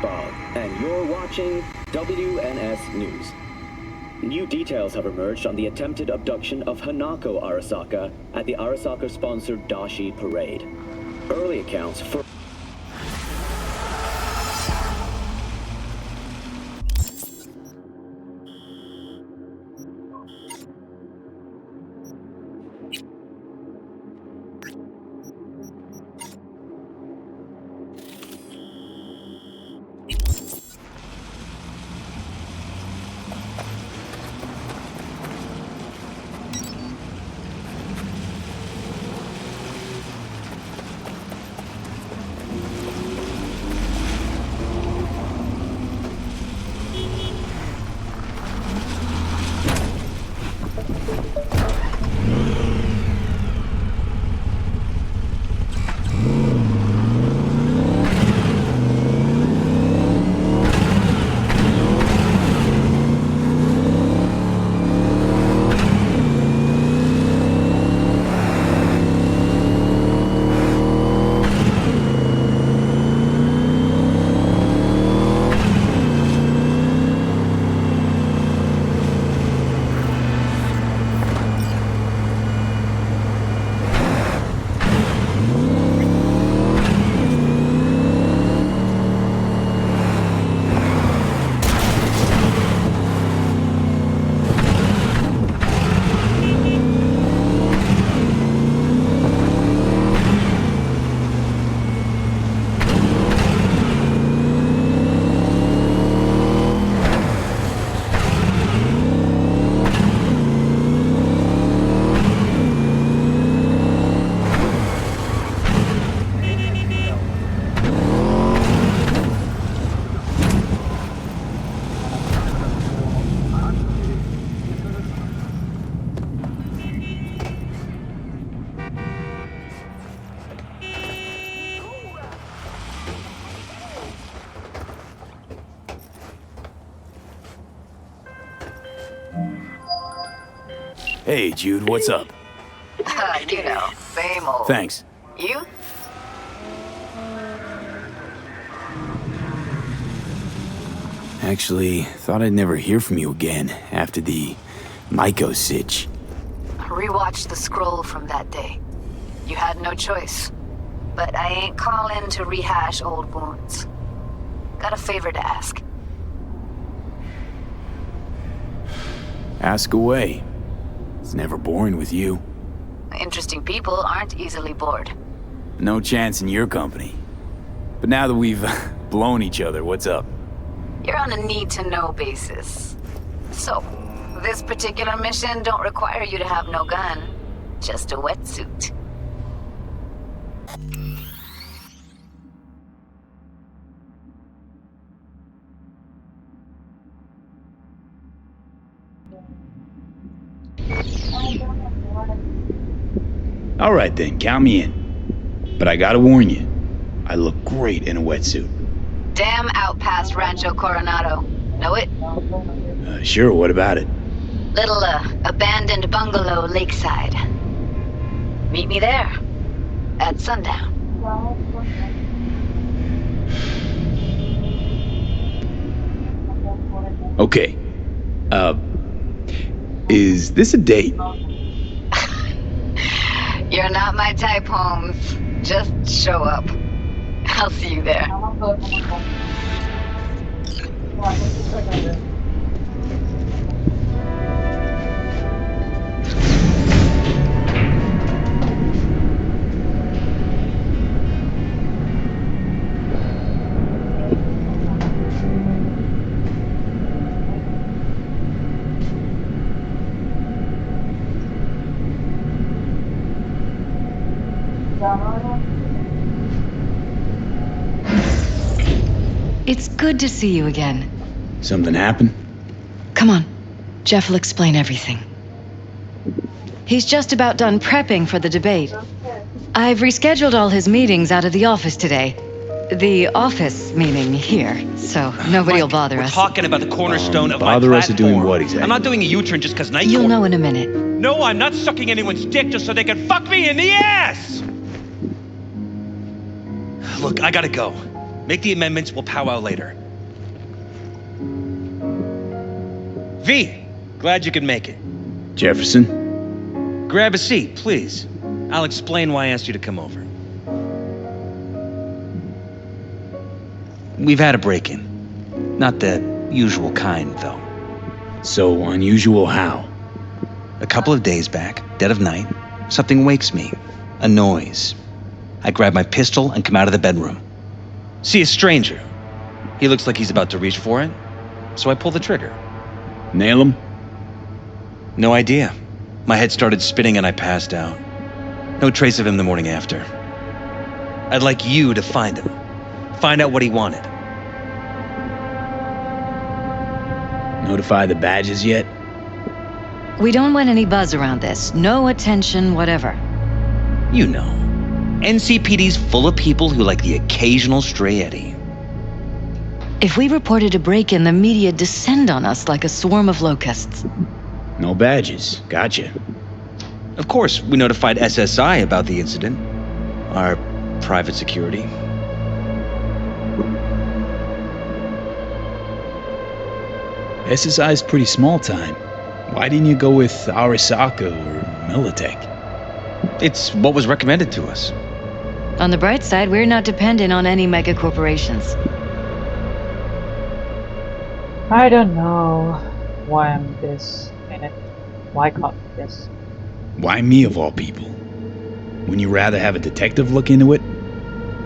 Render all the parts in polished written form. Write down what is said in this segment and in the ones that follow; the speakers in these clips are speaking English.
Bob, and you're watching WNS News. New details have emerged on the attempted abduction of Hanako Arasaka at the Arasaka-sponsored Dashi Parade. Early accounts for... Hey, Jude, what's up? You know, same old. Thanks. You? Actually, thought I'd never hear from you again after the Maiko sitch. Rewatched the scroll from that day. You had no choice. But I ain't calling to rehash old wounds. Got a favor to ask. Ask away. It's never boring with you. Interesting people aren't easily bored. No chance in your company. But now that we've blown each other, what's up? You're on a need-to-know basis. So, this particular mission don't require you to have no gun. Just a wetsuit. All right then, count me in. But I gotta warn you, I look great in a wetsuit. Damn out past Rancho Coronado. Know it? Sure, what about it? Little, abandoned bungalow lakeside. Meet me there. At sundown. Okay. Is this a date? You're not my type, Holmes. Just show up. I'll see you there. It's good to see you again. Something happened? Come on. Jeff will explain everything. He's just about done prepping for the debate. I've rescheduled all his meetings out of the office today. The office meaning here, so nobody will bother us. We're talking about the cornerstone of my Bother us at platform. doing what exactly? I'm not doing a U-turn just because night You'll court. know in a minute. No, I'm not sucking anyone's dick just so they can fuck me in the ass! Look, I gotta go. Make the amendments, we'll powwow later. V, glad you could make it. Jefferson? Grab a seat, please. I'll explain why I asked you to come over. We've had a break-in. Not the usual kind, though. So unusual how? A couple of days back, dead of night, something wakes me. A noise. I grab my pistol and come out of the bedroom. See a stranger. He looks like he's about to reach for it, so I pull the trigger. Nail him? No idea. My head started spinning and I passed out. No trace of him the morning after. I'd like you to find him. Find out what he wanted. Notify the badges yet? We don't want any buzz around this. No attention, whatever. You know. NCPD's full of people who like the occasional stray eddy. If we reported a break-in, the media descend on us like a swarm of locusts. No badges. Gotcha. Of course, we notified SSI about the incident. Our private security. SSI's pretty small time. Why didn't you go with Arasaka or Militech? It's what was recommended to us. On the bright side, we're not dependent on any mega corporations. I don't know why I'm this in it. Why can't this? Why me of all people? Wouldn't you rather have a detective look into it?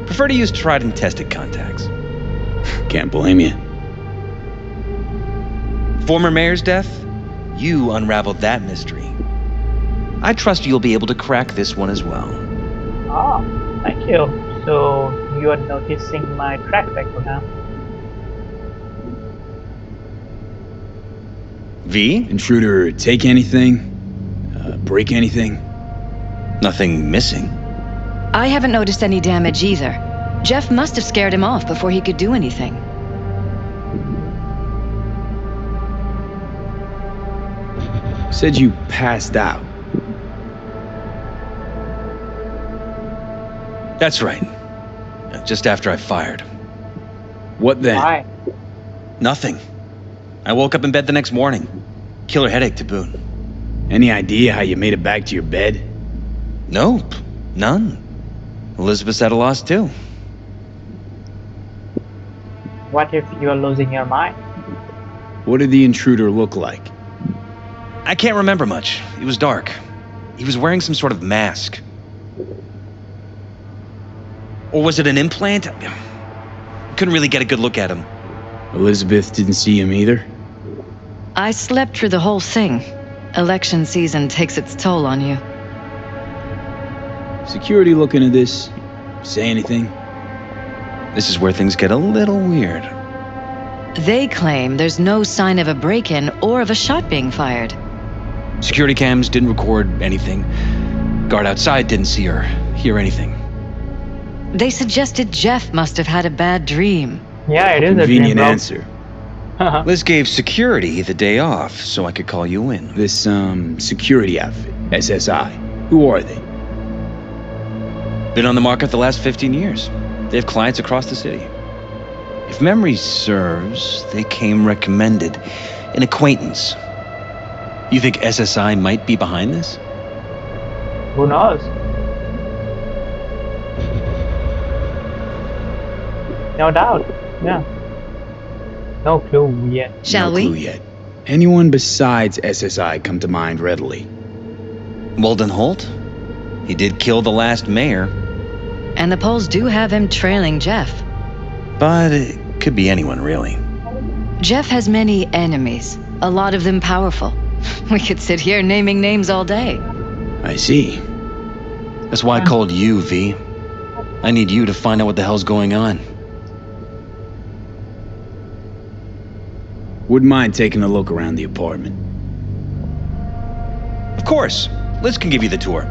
Prefer to use tried and tested contacts. Can't blame you. Former mayor's death? You unraveled that mystery. I trust you'll be able to crack this one as well. Ah, thank you. So you're noticing my track record now. V? Intruder take anything? Break anything? Nothing missing. I haven't noticed any damage either. Jeff must have scared him off before he could do anything. Said you passed out. That's right. Just after I fired. What then? Why? Nothing. I woke up in bed the next morning. Killer headache to boot. Any idea how you made it back to your bed? Nope. None. Elizabeth's at a loss too. What if you're losing your mind? What did the intruder look like? I can't remember much. It was dark. He was wearing some sort of mask. Or was it an implant? Couldn't really get a good look at him. Elizabeth didn't see him either? I slept through the whole thing. Election season takes its toll on you. Security look into this? Say anything? This is where things get a little weird. They claim there's no sign of a break-in or of a shot being fired. Security cams didn't record anything. Guard outside didn't see or hear anything. They suggested Jeff must have had a bad dream. Yeah, it is a Convenient dream, bro. answer. Liz gave security the day off so I could call you in. This, security outfit, SSI. Who are they? Been on the market the last 15 years. They have clients across the city. If memory serves, they came recommended. An acquaintance. You think SSI might be behind this? Who knows? No doubt. Yeah. No clue yet. Shall No we? clue yet. Anyone besides SSI come to mind readily? Walden Holt? He did kill the last mayor. And the polls do have him trailing Jeff. But it could be anyone, really. Jeff has many enemies, a lot of them powerful. We could sit here naming names all day. I see. That's why I called you, V. I need you to find out what the hell's going on. Wouldn't mind taking a look around the apartment. Of course. Liz can give you the tour.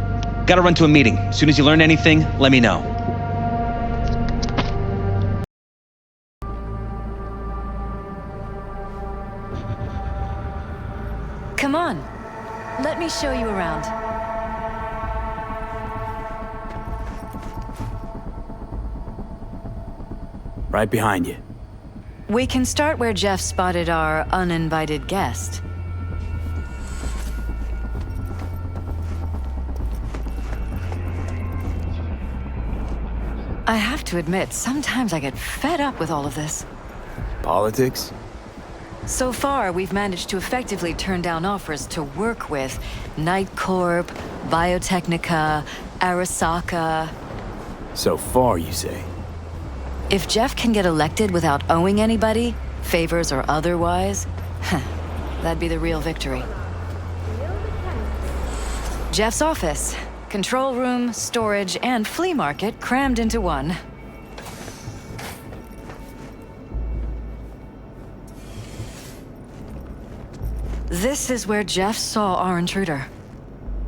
Gotta run to a meeting. As soon as you learn anything, let me know. Come on. Let me show you around. Right behind you. We can start where Jeff spotted our uninvited guest. I have to admit, sometimes I get fed up with all of this. Politics? So far, we've managed to effectively turn down offers to work with Night Corp, Biotechnica, Arasaka. So far, you say? If Jeff can get elected without owing anybody, favors or otherwise, that'd be the real victory. Jeff's office. Control room, storage, and flea market crammed into one. This is where Jeff saw our intruder.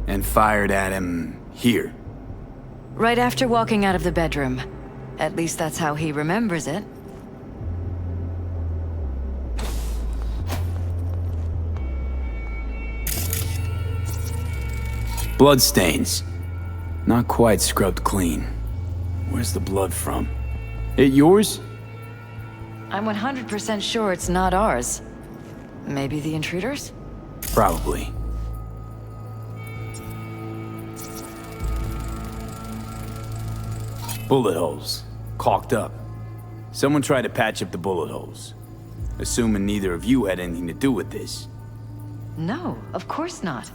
And fired at him here. Right after walking out of the bedroom. At least that's how he remembers it. Bloodstains. Not quite scrubbed clean. Where's the blood from? It yours? I'm 100% sure it's not ours. Maybe the intruders? Probably. Bullet holes. Caulked up. Someone tried to patch up the bullet holes. Assuming neither of you had anything to do with this. No, of course not.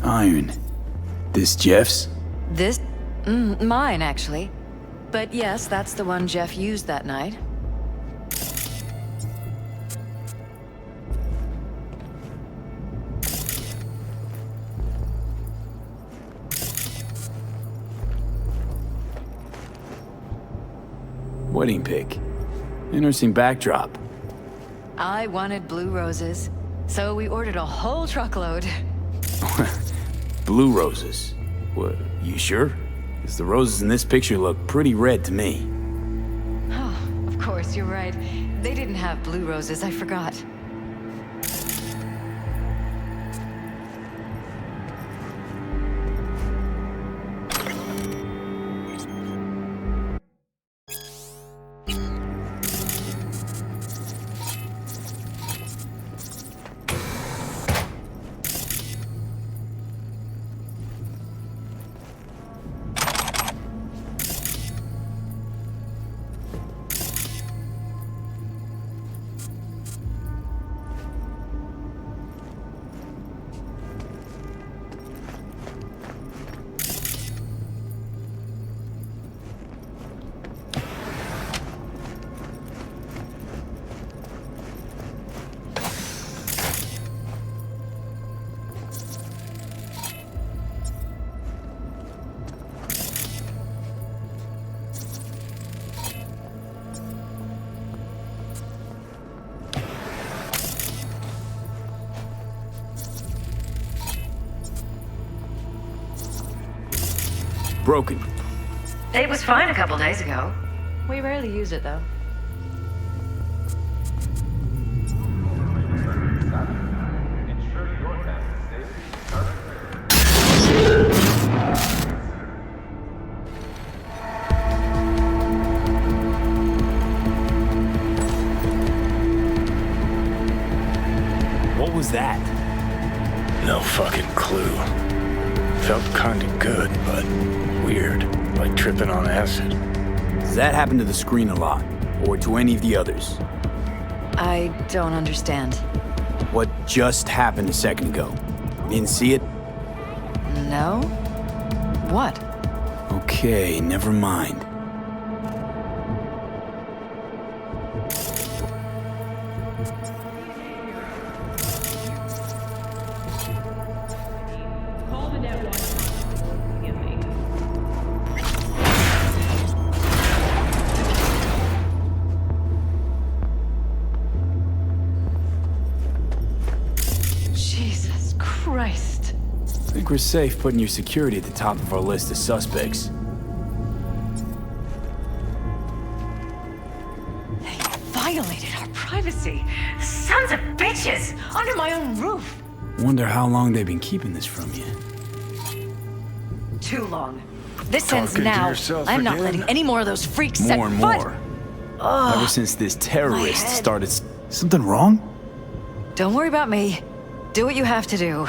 Iron. This Jeff's? This? Mine, actually. But yes, that's the one Jeff used that night. Wedding pic. Interesting backdrop. I wanted blue roses, so we ordered a whole truckload. Blue roses. What, you sure? Because the roses in this picture look pretty red to me. Oh, of course, you're right. They didn't have blue roses, I forgot. Broken. It was fine a couple days ago. We rarely use it, though. What was that? No fucking clue. Felt kinda good, but weird, like tripping on acid. Does that happen to the screen a lot? Or to any of the others? I don't understand. What just happened a second ago? You didn't see it? No? What? Okay, never mind. Jesus Christ. I think we're safe putting your security at the top of our list of suspects. They violated our privacy. Sons of bitches! Under my own roof! Wonder how long they've been keeping this from you. Too long. This ends Talking to now. yourself I'm not again? letting any more of those freaks set More and foot. more. Ugh. Ever since this terrorist head. started... Something wrong? Don't worry about me. Do what you have to do.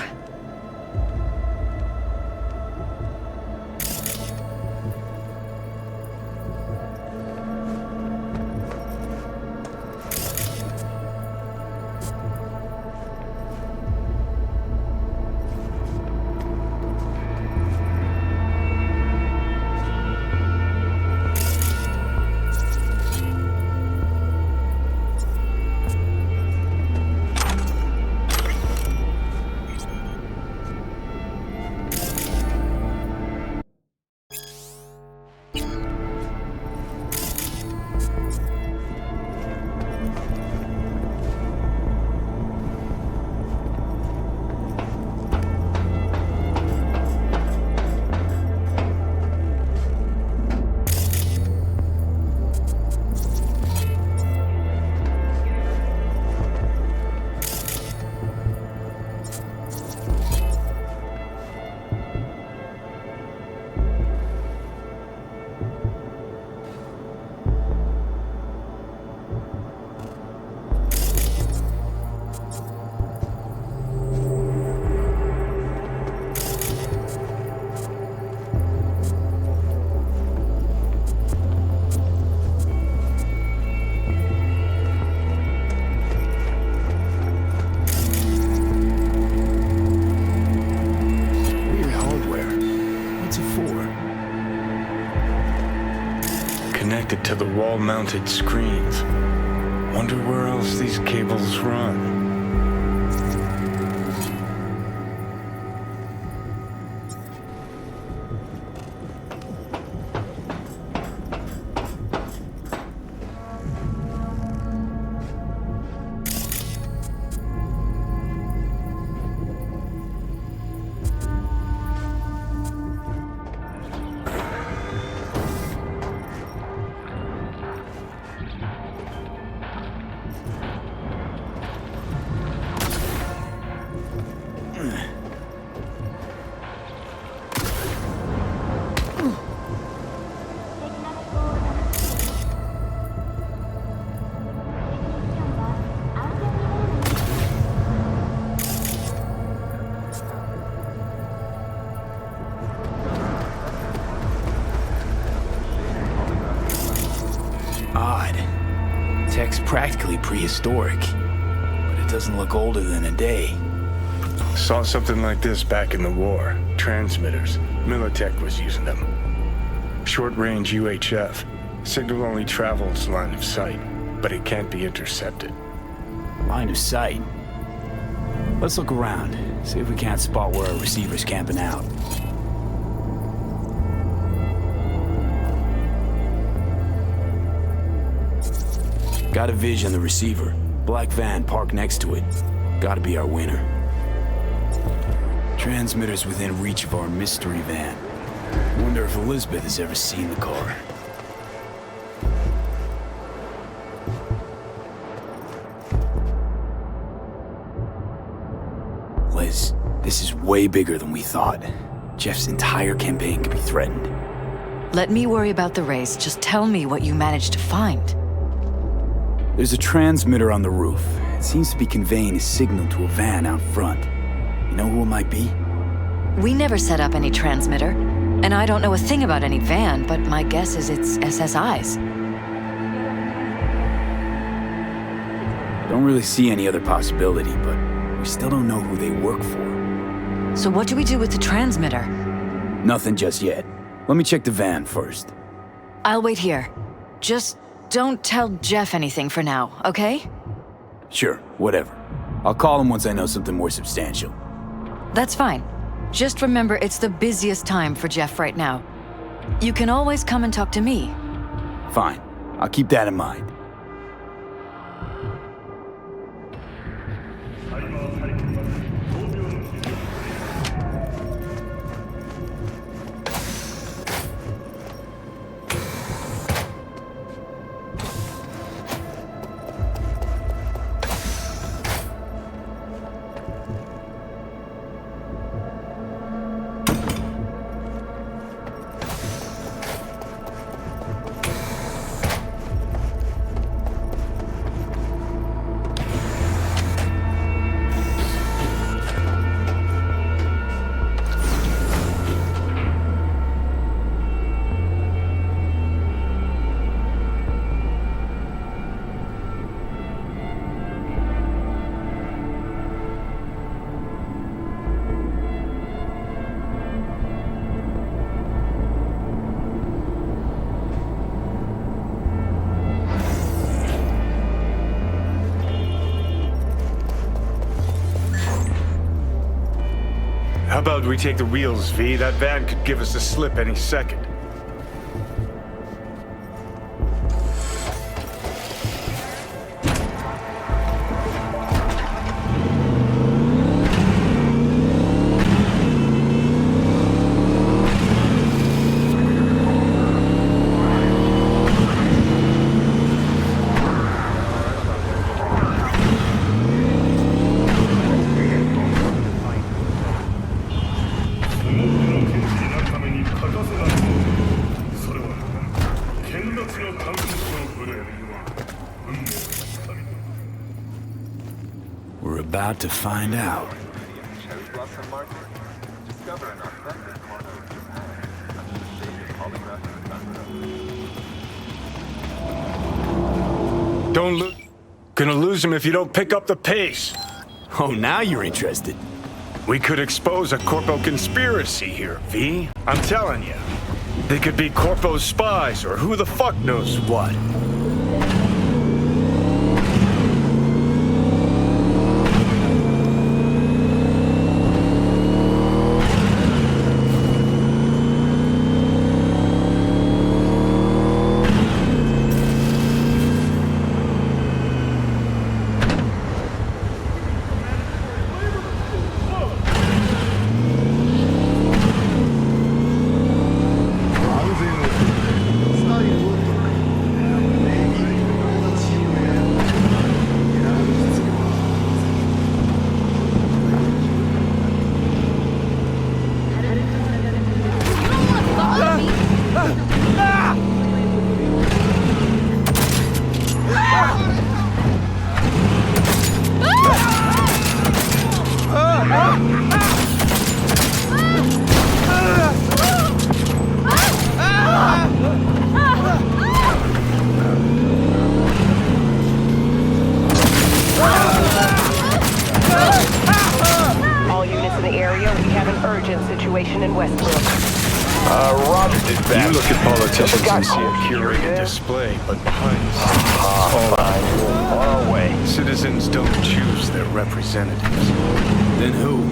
Weird hardware. What's it for? Connected to the wall-mounted screens. Wonder where else these cables run. Odd. Tech's practically prehistoric, but it doesn't look older than a day. Saw something like this back in the war. Transmitters. Militech was using them. Short-range UHF. Signal only travels line of sight, but it can't be intercepted. Line of sight. Let's look around, see if we can't spot where our receiver's camping out. Got a vision, the receiver. Black van parked next to it. Gotta be our winner. Transmitters within reach of our mystery van. Wonder if Elizabeth has ever seen the car. Liz, this is way bigger than we thought. Jeff's entire campaign could be threatened. Let me worry about the race. Just tell me what you managed to find. There's a transmitter on the roof. It seems to be conveying a signal to a van out front. You know who it might be? We never set up any transmitter. And I don't know a thing about any van, but my guess is it's SSI's. Don't really see any other possibility, but we still don't know who they work for. So what do we do with the transmitter? Nothing just yet. Let me check the van first. I'll wait here. Just don't tell Jeff anything for now, okay? Sure, whatever. I'll call him once I know something more substantial. That's fine. Just remember it's the busiest time for Jeff right now. You can always come and talk to me. Fine. I'll keep that in mind. How about we take the wheels, V? That van could give us a slip any second. We're about to find out. Gonna lose him if you don't pick up the pace. Oh, now you're interested. We could expose a Corpo conspiracy here, V. I'm telling you. They could be Corpo's spies or who the fuck knows what. You look at politicians and see a curated display, but behind the scenes, all on our way. Citizens don't choose their representatives. Then who?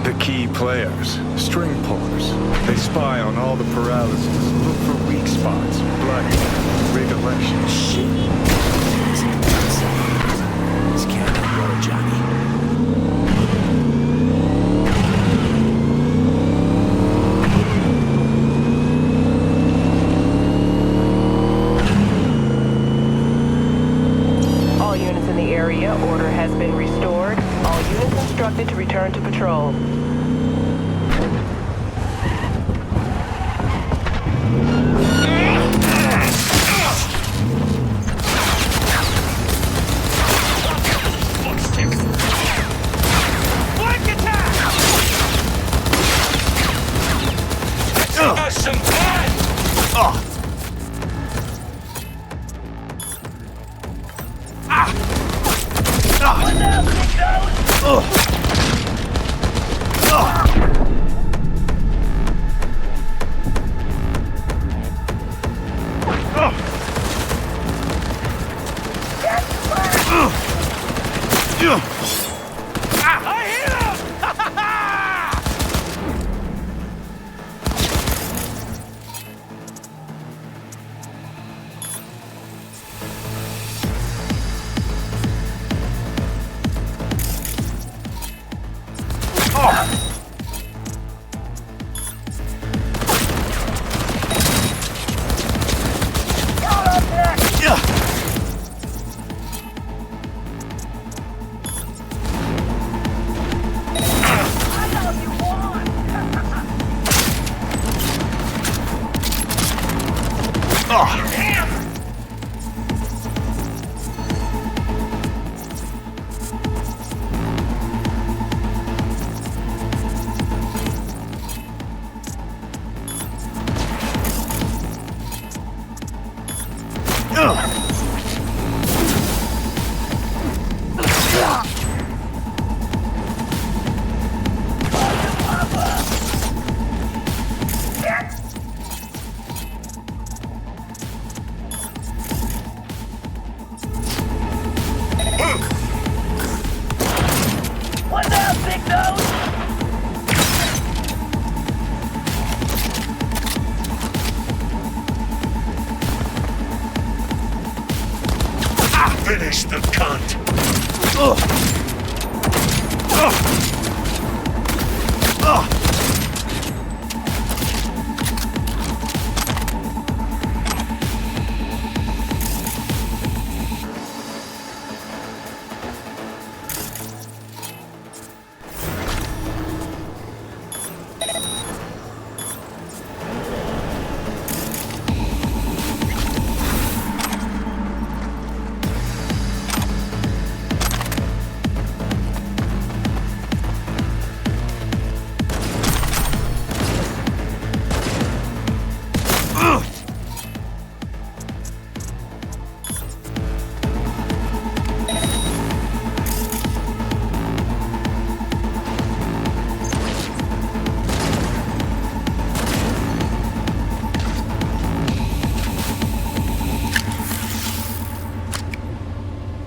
The key players, string pullers. They spy on all the Peralezs, look for weak spots, blood, rig elections. Shit. This can't go, Johnny. Order has been restored. All units instructed to return to patrol. Finish the cunt!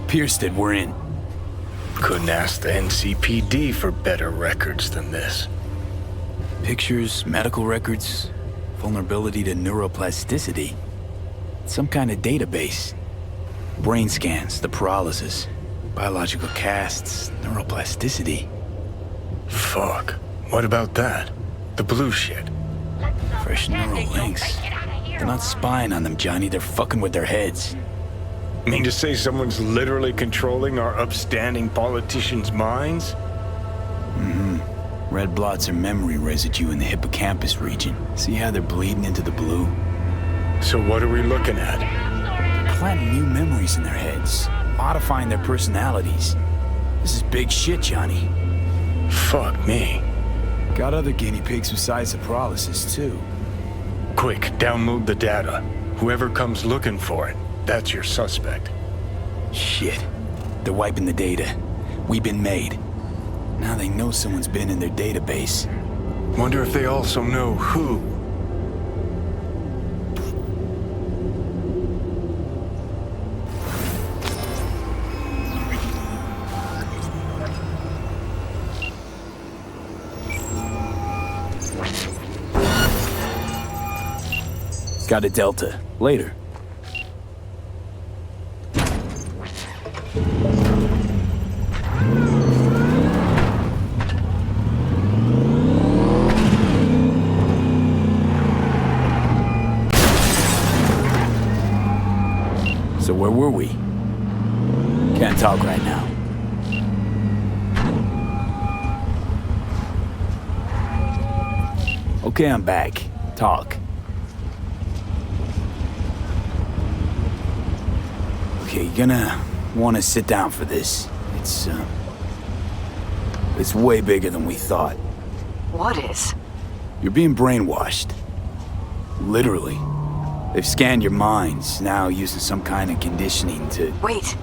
Pierced it, we're in. Couldn't ask the NCPD for better records than this. Pictures, medical records, vulnerability to neuroplasticity. Some kind of database. Brain scans, the Peralezs, biological casts, neuroplasticity. Fuck. What about that? The blue shit. Fresh neural links. They're not spying on them, Johnny. They're fucking with their heads. Mean to say someone's literally controlling our upstanding politicians' minds? Mm-hmm. Red blots are memory residue in the hippocampus region. See how they're bleeding into the blue? So what are we looking at? They're planting new memories in their heads, modifying their personalities. This is big shit, Johnny. Fuck me. Got other guinea pigs besides the Peralezs, too. Quick, download the data. Whoever comes looking for it, that's your suspect. Shit. They're wiping the data. We've been made. Now they know someone's been in their database. Wonder if they also know who. Got a Delta. Later. So where were we? Can't talk right now. Okay, I'm back. Talk. Okay, you're gonna want to sit down for this. It's way bigger than we thought. What is? You're being brainwashed. Literally. They've scanned your minds, now using some kind of conditioning to... Wait.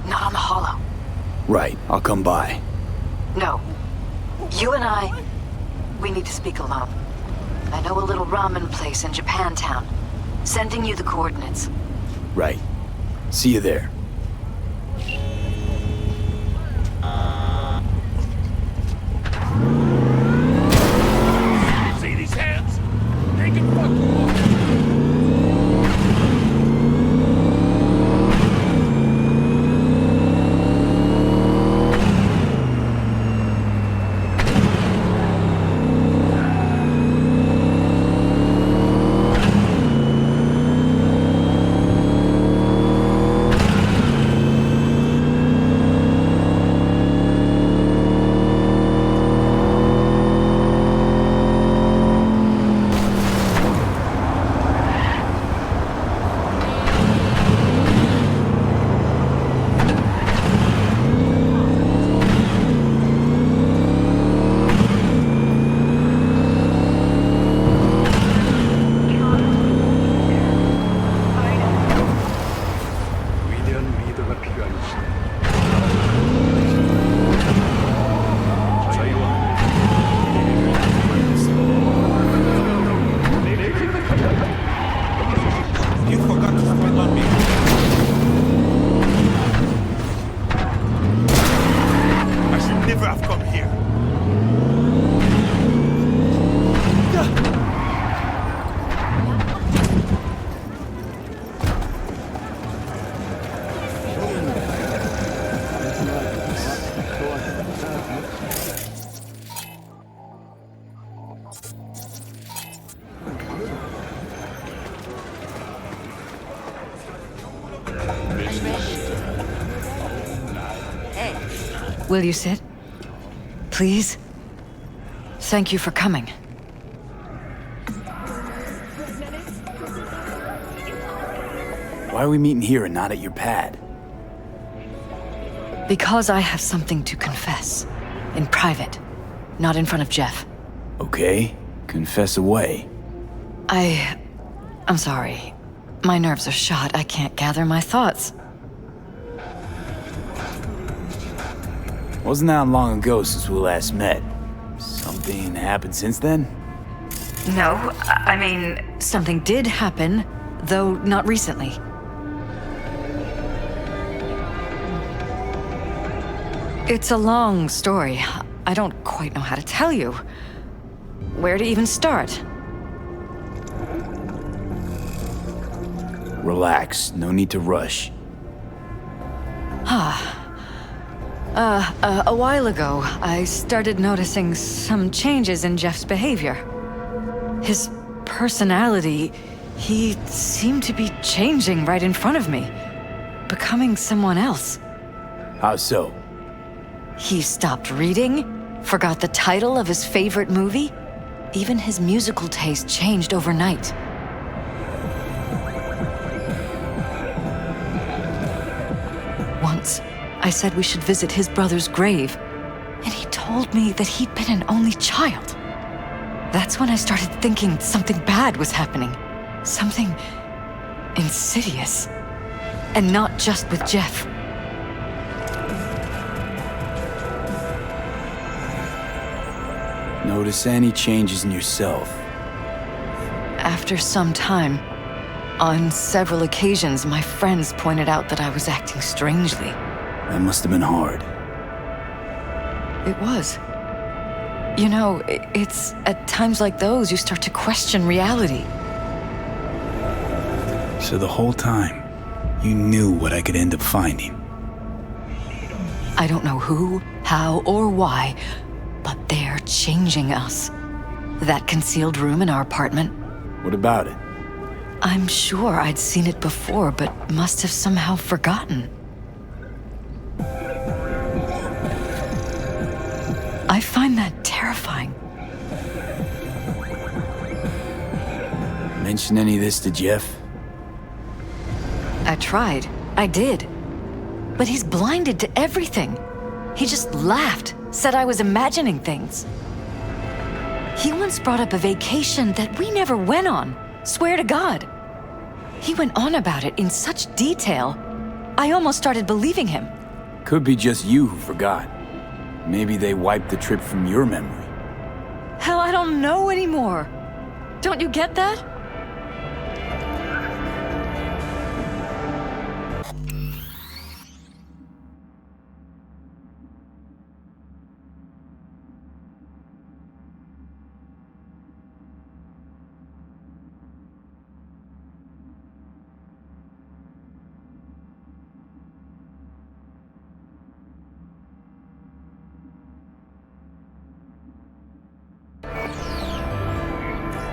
Not on the Hollow. Right, I'll come by. No. You and we need to speak alone. I know a little ramen place in Japantown. Sending you the coordinates. Right. See you there. See these hands? They can fuck you up. Will you sit? Please? Thank you for coming. Why are we meeting here and not at your pad? Because I have something to confess. In private. Not in front of Jeff. Okay, confess away. I'm sorry. My nerves are shot. I can't gather my thoughts. Wasn't that long ago since we last met? Something happened since then? No, I mean, something did happen, though not recently. It's a long story. I don't quite know how to tell you. Where to even start? Relax, no need to rush. A while ago, I started noticing some changes in Jeff's behavior. His personality, he seemed to be changing right in front of me, becoming someone else. How so? He stopped reading, forgot the title of his favorite movie. Even his musical taste changed overnight. Once, I said we should visit his brother's grave, and he told me that he'd been an only child. That's when I started thinking something bad was happening. Something insidious. And not just with Jeff. Notice any changes in yourself? After some time, on several occasions, my friends pointed out that I was acting strangely. That must have been hard. It was. You know, it's at times like those you start to question reality. So the whole time, you knew what I could end up finding. I don't know who, how, or why, but they're changing us. That concealed room in our apartment. What about it? I'm sure I'd seen it before, but must have somehow forgotten. I find that terrifying. Mention any of this to Jeff? I tried. I did. But he's blinded to everything. He just laughed, said I was imagining things. He once brought up a vacation that we never went on. Swear to God. He went on about it in such detail, I almost started believing him. Could be just you who forgot. Maybe they wiped the trip from your memory. Hell, I don't know anymore. Don't you get that?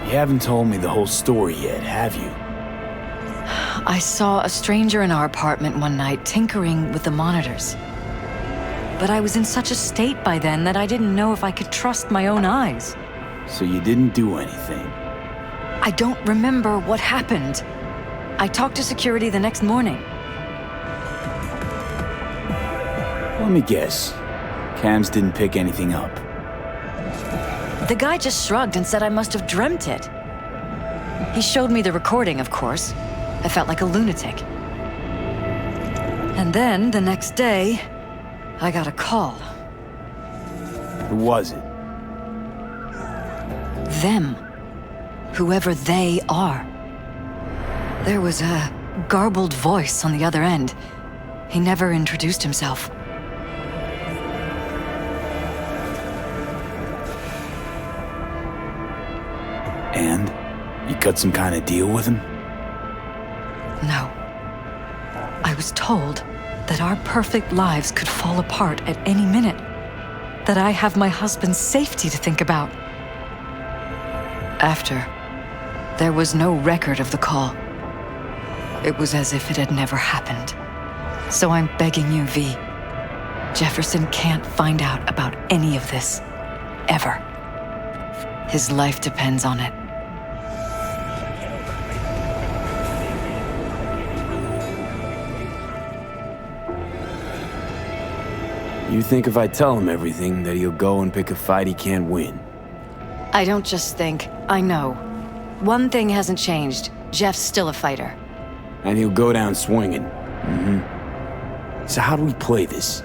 You haven't told me the whole story yet, have you? I saw a stranger in our apartment one night tinkering with the monitors. But I was in such a state by then that I didn't know if I could trust my own eyes. So you didn't do anything? I don't remember what happened. I talked to security the next morning. Let me guess. Cams didn't pick anything up. The guy just shrugged and said I must have dreamt it. He showed me the recording, of course. I felt like a lunatic. And then, the next day, I got a call. Who was it? Them. Whoever they are. There was a garbled voice on the other end. He never introduced himself. And? You cut some kind of deal with him? No. I was told that our perfect lives could fall apart at any minute. That I have my husband's safety to think about. After, there was no record of the call. It was as if it had never happened. So I'm begging you, V. Jefferson can't find out about any of this. Ever. His life depends on it. You think if I tell him everything, that he'll go and pick a fight he can't win? I don't just think, I know. One thing hasn't changed. Jeff's still a fighter. And he'll go down swinging. So how do we play this?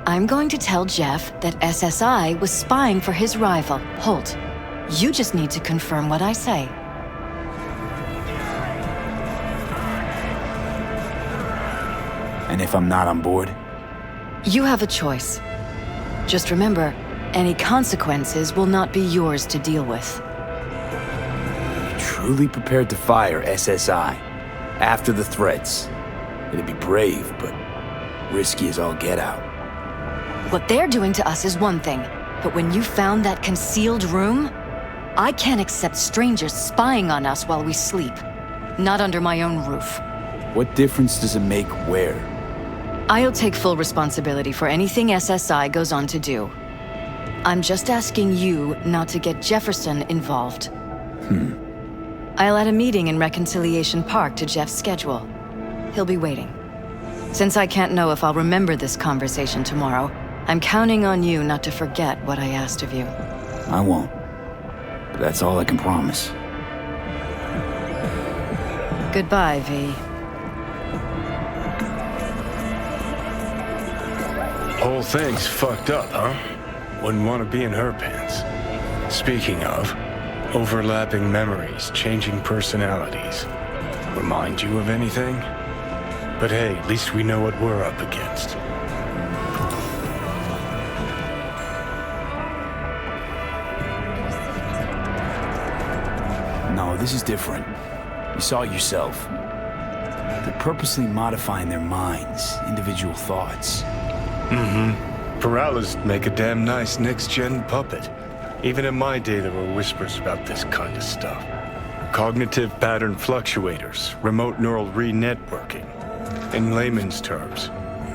I'm going to tell Jeff that SSI was spying for his rival, Holt. You just need to confirm what I say. And if I'm not on board? You have a choice. Just remember, any consequences will not be yours to deal with. Truly prepared to fire SSI after the threats. It'd be brave, but risky as all get out. What they're doing to us is one thing, but when you found that concealed room, I can't accept strangers spying on us while we sleep. Not under my own roof. What difference does it make where? I'll take full responsibility for anything SSI goes on to do. I'm just asking you not to get Jefferson involved. I'll add a meeting in Reconciliation Park to Jeff's schedule. He'll be waiting. Since I can't know if I'll remember this conversation tomorrow, I'm counting on you not to forget what I asked of you. I won't. But that's all I can promise. Goodbye, V. Whole thing's fucked up, huh? Wouldn't want to be in her pants. Speaking of, overlapping memories, changing personalities. Remind you of anything? But hey, at least we know what we're up against. No, this is different. You saw it yourself. They're purposely modifying their minds, individual thoughts. Peralezs make a damn nice next-gen puppet. Even in my day, there were whispers about this kind of stuff. Cognitive pattern fluctuators, remote neural re-networking. In layman's terms,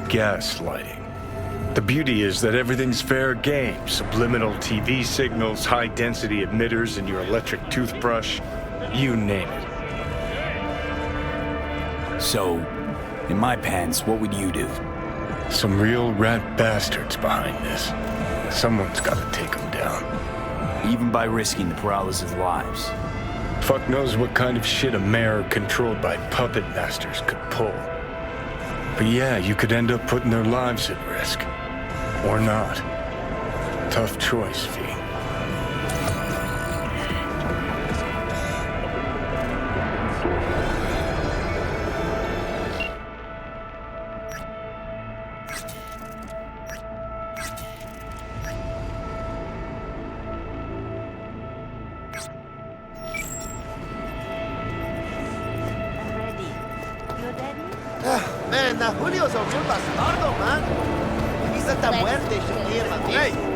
gaslighting. The beauty is that everything's fair game. Subliminal TV signals, high-density emitters in your electric toothbrush. You name it. So, in my pants, what would you do? Some real rat bastards behind this. Someone's gotta take them down. Even by risking the Peralez's lives. Fuck knows what kind of shit a mayor controlled by puppet masters could pull. But yeah, you could end up putting their lives at risk. Or not. Tough choice, V. Man, that Julio's a real bastardo, man. He's at the muerte, Hey!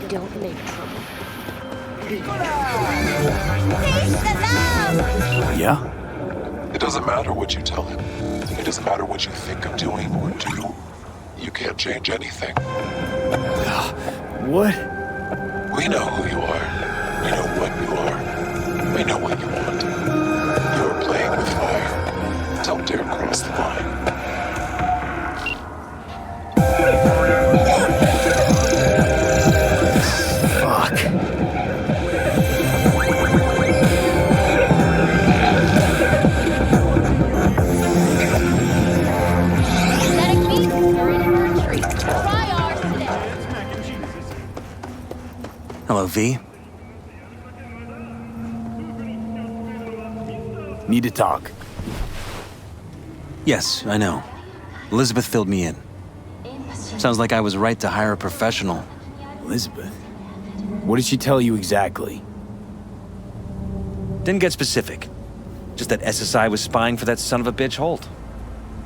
Don't make trouble. Yeah? It doesn't matter what you tell him. It doesn't matter what you think of doing or do. You can't change anything. What? We know who you are. We know what you are. We know what you want. You're playing with fire. Don't dare cross the line. Hello, V. Need to talk. Yes, I know. Elizabeth filled me in. Sounds like I was right to hire a professional. Elizabeth? What did she tell you exactly? Didn't get specific. Just that SSI was spying for that son of a bitch Holt.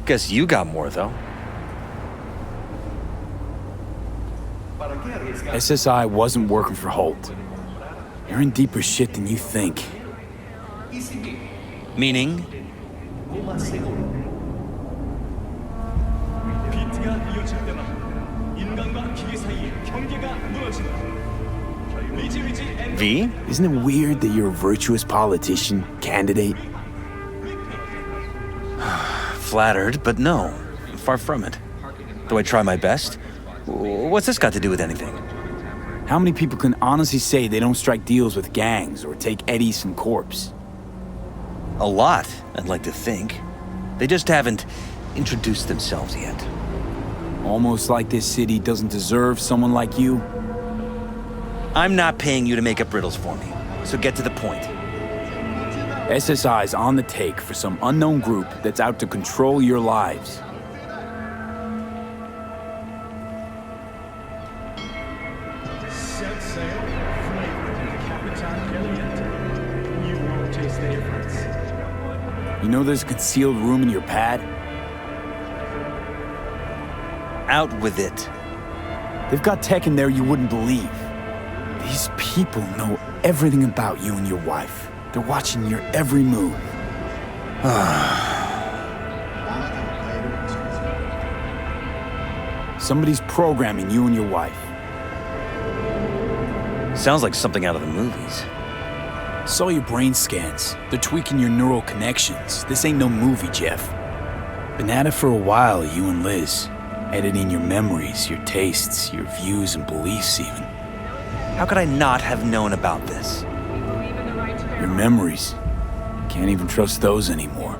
Guess you got more, though. SSI wasn't working for Holt. You're in deeper shit than you think. Meaning? V? Isn't it weird that you're a virtuous politician, candidate? Flattered, but no. Far from it. Do I try my best? What's this got to do with anything? How many people can honestly say they don't strike deals with gangs or take Eddie's and corpse? A lot, I'd like to think. They just haven't introduced themselves yet. Almost like this city doesn't deserve someone like you. I'm not paying you to make up riddles for me, so get to the point. SSI's on the take for some unknown group that's out to control your lives. You know there's a concealed room in your pad? Out with it. They've got tech in there you wouldn't believe. These people know everything about you and your wife. They're watching your every move. Somebody's programming you and your wife. Sounds like something out of the movies. Saw your brain scans. They're tweaking your neural connections. This ain't no movie, Jeff. Been at it for a while, you and Liz. Editing your memories, your tastes, your views and beliefs even. How could I not have known about this? Your memories. Can't even trust those anymore.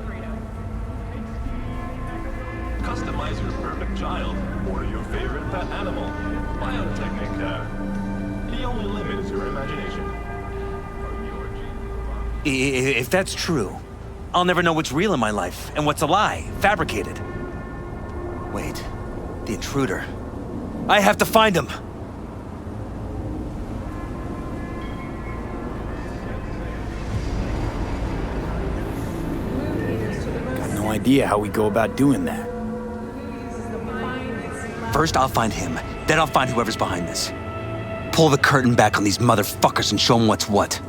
Customize your perfect child or your favorite pet animal. Biotechnic, the only limit is your imagination. If that's true, I'll never know what's real in my life and what's a lie, fabricated. Wait, the intruder. I have to find him! Got no idea how we go about doing that. First, I'll find him. Then I'll find whoever's behind this. Pull the curtain back on these motherfuckers and show them what's what.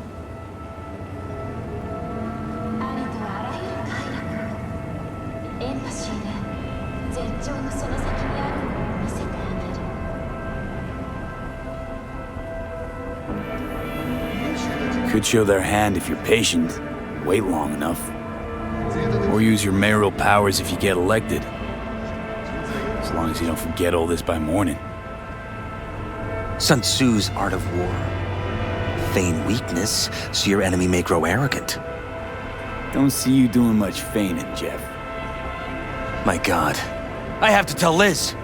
Could show their hand if you're patient, wait long enough. Or use your mayoral powers if you get elected. As long as you don't forget all this by morning. Sun Tzu's art of war. Feign weakness, so your enemy may grow arrogant. Don't see you doing much feigning, Jeff. My God. I have to tell Liz!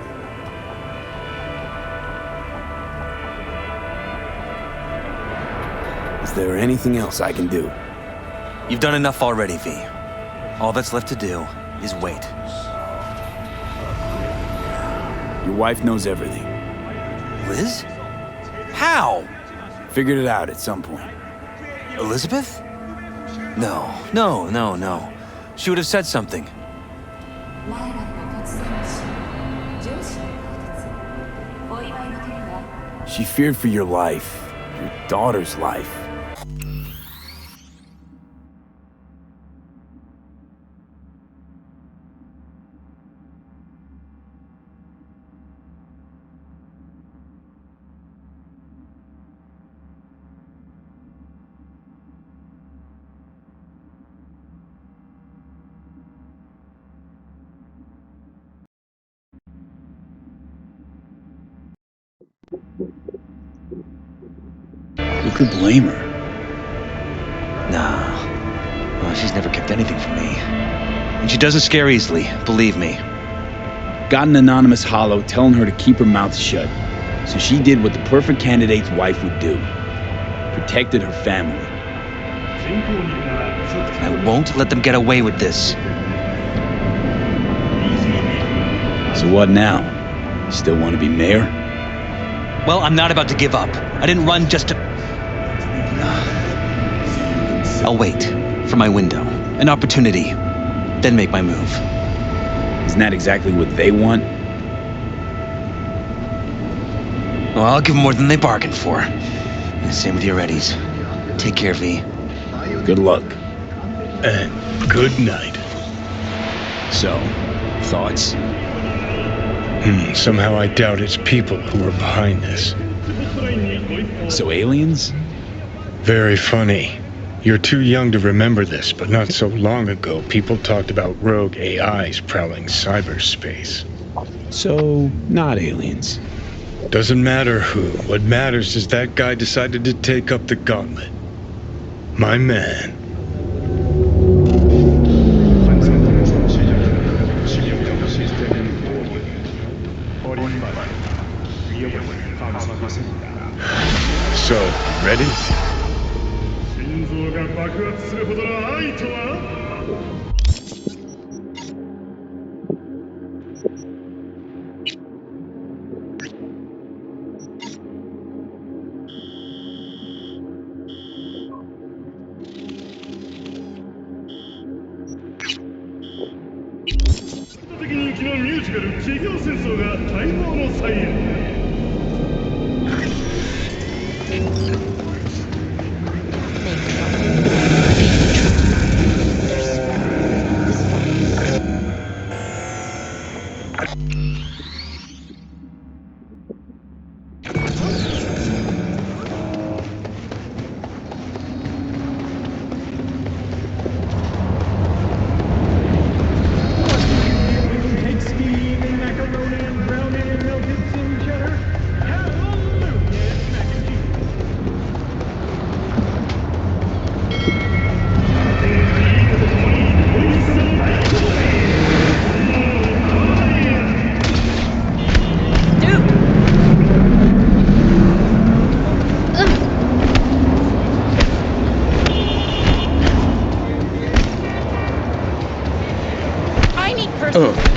Is there anything else I can do? You've done enough already, V. All that's left to do is wait. Your wife knows everything. Liz? How? Figured it out at some point. Elizabeth? No. She would have said something. She feared for your life, your daughter's life. Who could blame her? Nah. Well, she's never kept anything from me. And she doesn't scare easily, believe me. Got an anonymous holo telling her to keep her mouth shut. So she did what the perfect candidate's wife would do. Protected her family. I won't let them get away with this. So what now? Still want to be mayor? Well, I'm not about to give up. I didn't run just to... I'll wait for my window, an opportunity, then make my move. Isn't that exactly what they want? Well, I'll give them more than they bargained for. And same with your Eddies. Take care, V. Good luck. And good night. So, thoughts? Somehow I doubt it's people who are behind this. So aliens? Very funny. You're too young to remember this, but not so long ago, people talked about rogue AIs prowling cyberspace. So, not aliens. Doesn't matter who. What matters is that guy decided to take up the gauntlet. My man. So, ready? The hell?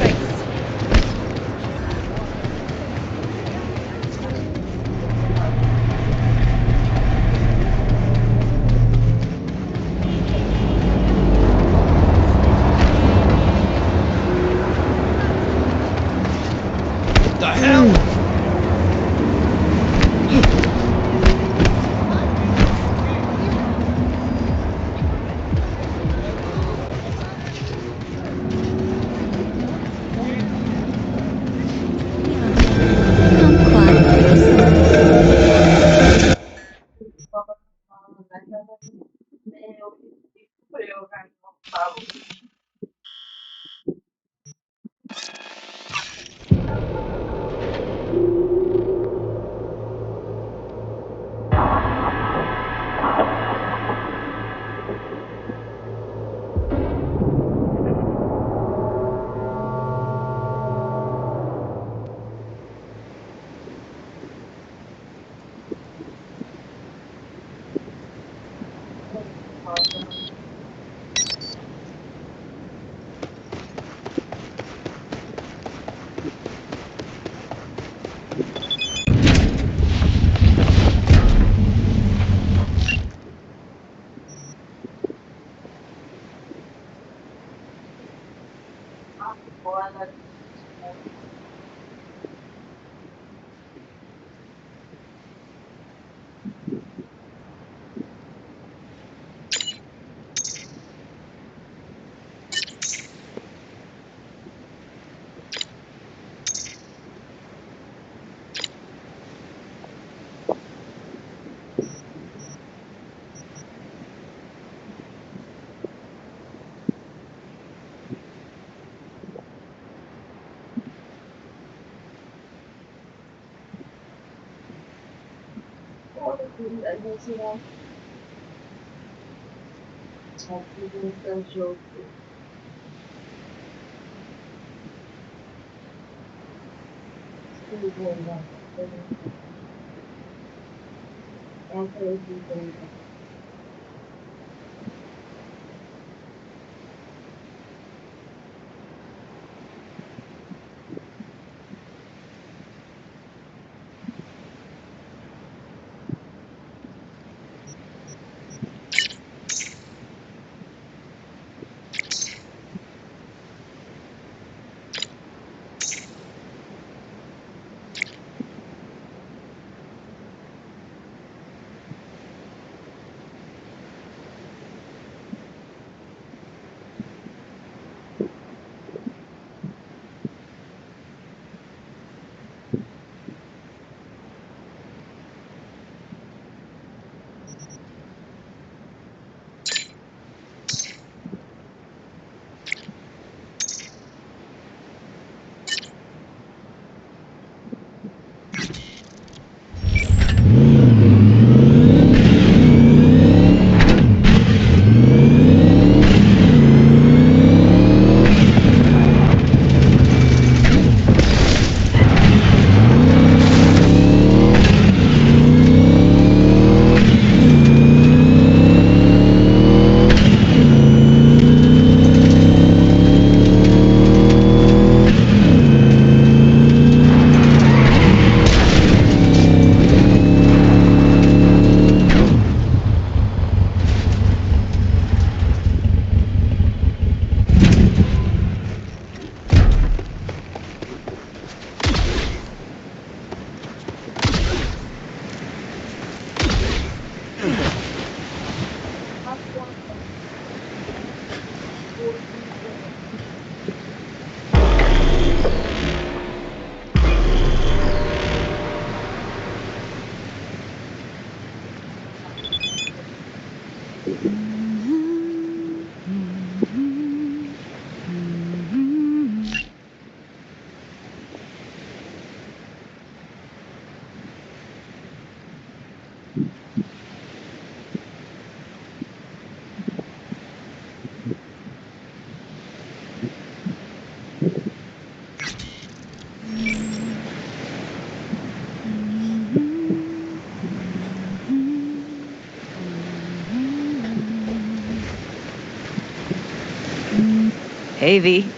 Hey, V.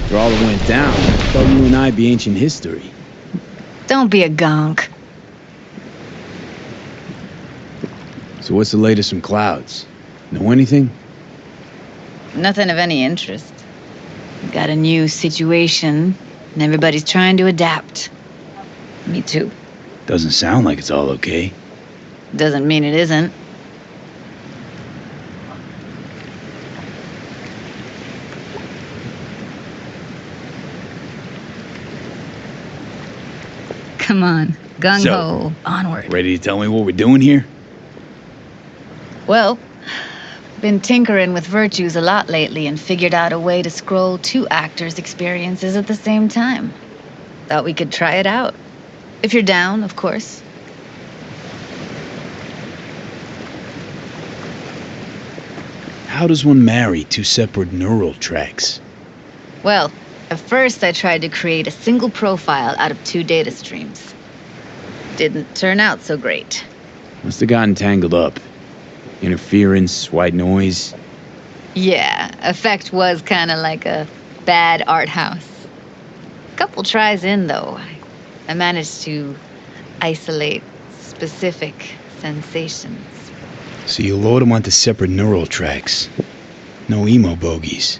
After all that went down, I thought you and I'd be ancient history. Don't be a gonk. So what's the latest from Clouds? Know anything? Nothing of any interest. Got a new situation, and everybody's trying to adapt. Me too. Doesn't sound like it's all okay. Doesn't mean it isn't. Come on, gung-ho, onward. Ready to tell me what we're doing here? Well, been tinkering with virtues a lot lately and figured out a way to scroll 2 actors' experiences at the same time. Thought we could try it out. If you're down, of course. How does one marry 2 separate neural tracks? Well, at first I tried to create a single profile out of 2 data streams. Didn't turn out so great. Must have gotten tangled up. Interference, white noise. Yeah, effect was kind of like a bad art house. Couple tries in, though, I managed to isolate specific sensations. So you load them onto separate neural tracks. No emo bogies.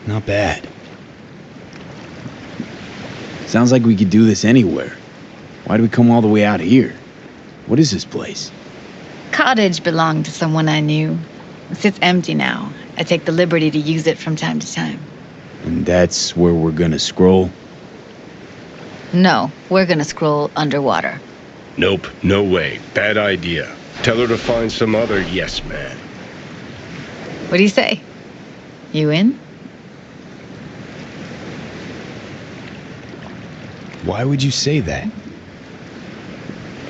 Not bad. Sounds like we could do this anywhere. Why do we come all the way out here? What is this place? Cottage belonged to someone I knew. It sits empty now. I take the liberty to use it from time to time. And that's where we're gonna scroll? No, we're gonna scroll underwater. Nope, no way. Bad idea. Tell her to find some other yes man. What do you say? You in? Why would you say that?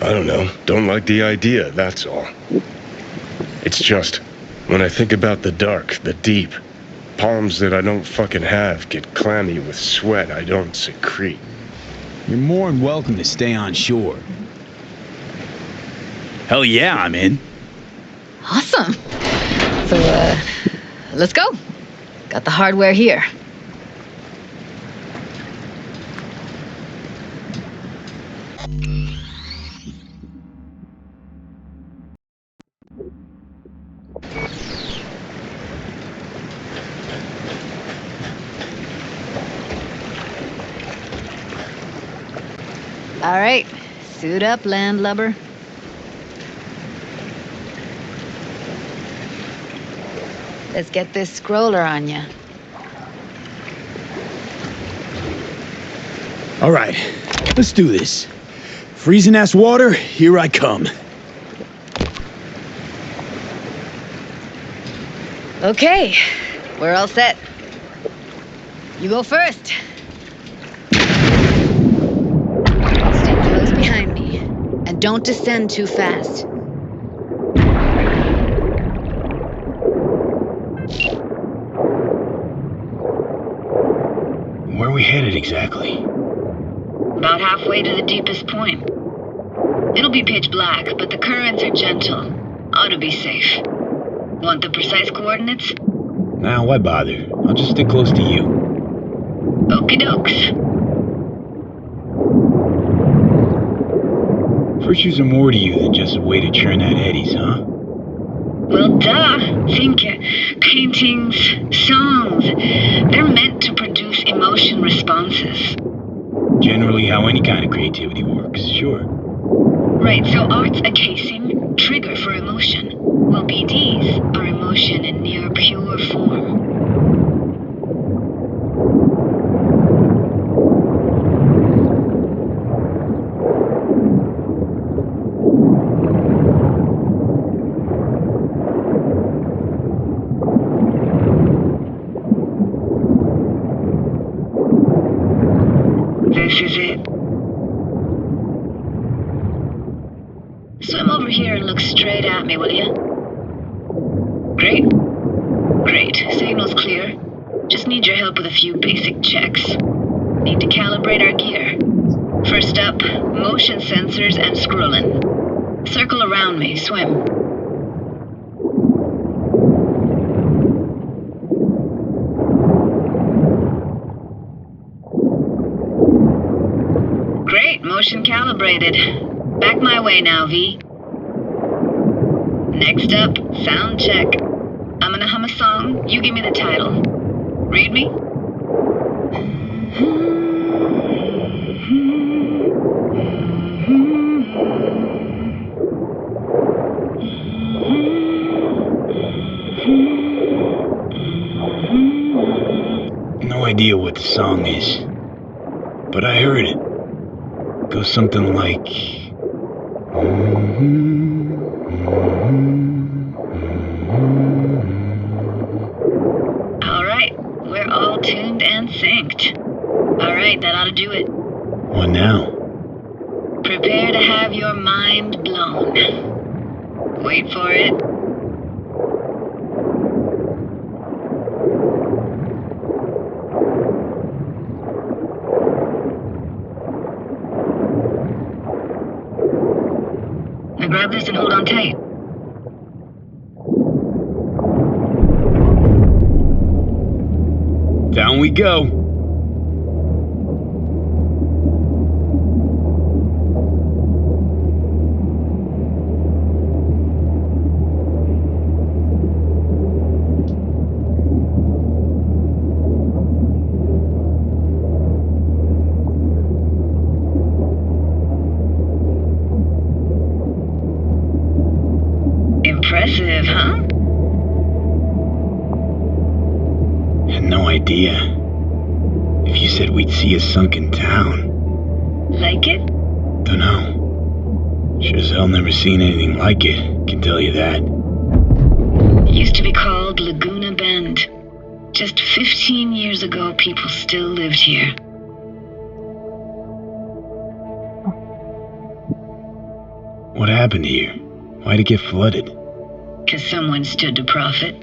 I don't know. Don't like the idea, that's all. It's just, when I think about the dark, the deep, palms that I don't fucking have get clammy with sweat I don't secrete. You're more than welcome to stay on shore. Hell yeah, I'm in. Awesome. So, let's go. Got the hardware here. All right, suit up, landlubber. Let's get this scroller on ya. All right, let's do this. Freezing ass water, here I come. Okay, we're all set. You go first. Stay close behind me, and don't descend too fast. Where are we headed exactly? About halfway to the deepest point. It'll be pitch black, but the currents are gentle. Ought to be safe. Want the precise coordinates? Nah, why bother? I'll just stick close to you. Okie dokes. Virtues are more to you than just a way to churn out eddies, huh? Well, duh. Think paintings, songs. They're meant to produce emotion responses. Generally how any kind of creativity works, sure. Right, so art's a casing, trigger for emotion. Well, BDs are emotion in near pure form. This is it. Swim over here and look straight at me, will you? Great. Great. Signal's clear. Just need your help with a few basic checks. Need to calibrate our gear. First up, motion sensors and scrolling. Circle around me, swim. Mission calibrated. Back my way now, V. Next up, sound check. I'm gonna hum a song, you give me the title. Read me? No idea what the song is, but I heard it. Goes something like... Alright, we're all tuned and synced. Alright, that ought to do it. What now? Prepare to have your mind blown. Wait for it. Now grab this and hold on tight. Down we go. Impressive, huh? Had no idea. If you said we'd see a sunken town. Like it? Dunno. Sure as hell never seen anything like it, can tell you that. Used to be called Laguna Bend. Just 15 years ago, people still lived here. What happened here? Why'd it get flooded? 'Cause someone stood to profit.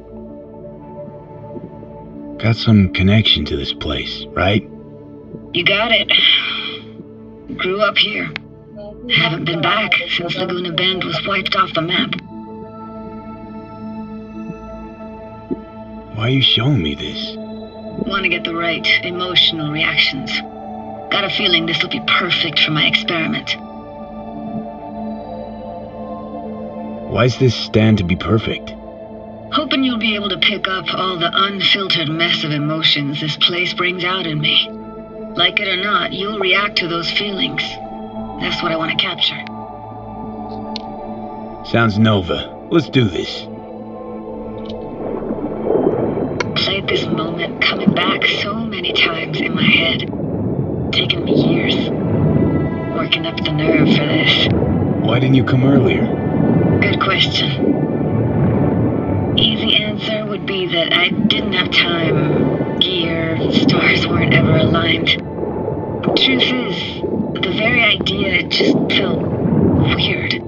Got some connection to this place, right? You got it. Grew up here. Haven't been back since Laguna Bend was wiped off the map. Why are you showing me this? Want to get the right emotional reactions. Got a feeling this will be perfect for my experiment. Why's this stand to be perfect? Hoping you'll be able to pick up all the unfiltered mess of emotions this place brings out in me. Like it or not, you'll react to those feelings. That's what I want to capture. Sounds Nova. Let's do this. Played this moment coming back so many times in my head. Taken me years. Working up the nerve for this. Why didn't you come earlier? Good question. Easy answer would be that I didn't have time, gear, stars weren't ever aligned. Truth is, the very idea just felt weird.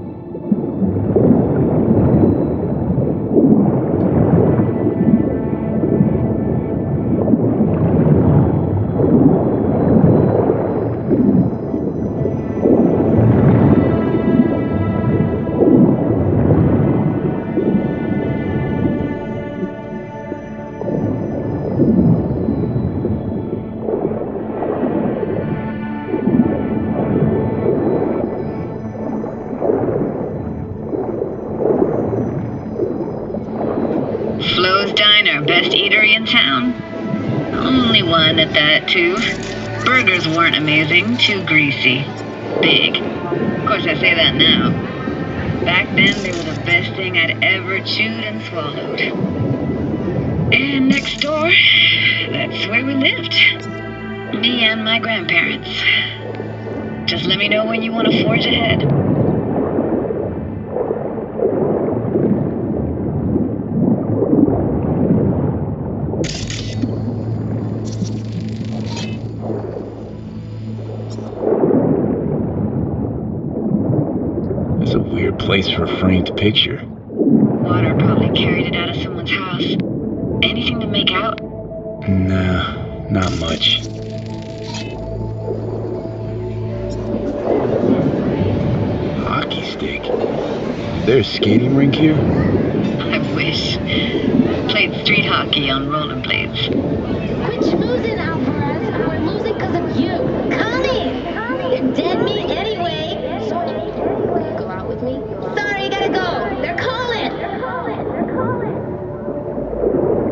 Flo's Diner, best eatery in town? Only one at that, too. Burgers weren't amazing, too greasy. Big. Of course, I say that now. Back then, they were the best thing I'd ever chewed and swallowed. And next door, that's where we lived. Me and my grandparents. Just let me know when you want to forge ahead. That's a weird place for a framed picture. Water probably carried it out of someone's house. Anything to make out? Nah, not much. Hockey stick? Is there a skating rink here? I wish. Played street hockey on rollerblades. Quit schmoozing, Alvarez. We're losing because of you. Come in. You're dead meat anyway.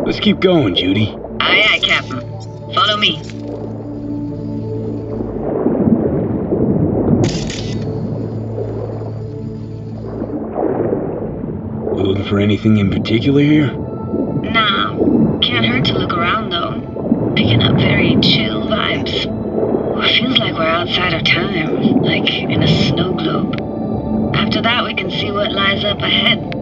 Let's keep going, Judy. Aye, aye, Captain. Follow me. You looking for anything in particular here? Nah, can't hurt to look around though. Picking up very chill vibes. Feels like we're outside of time, like in a snow globe. After that, we can see what lies up ahead.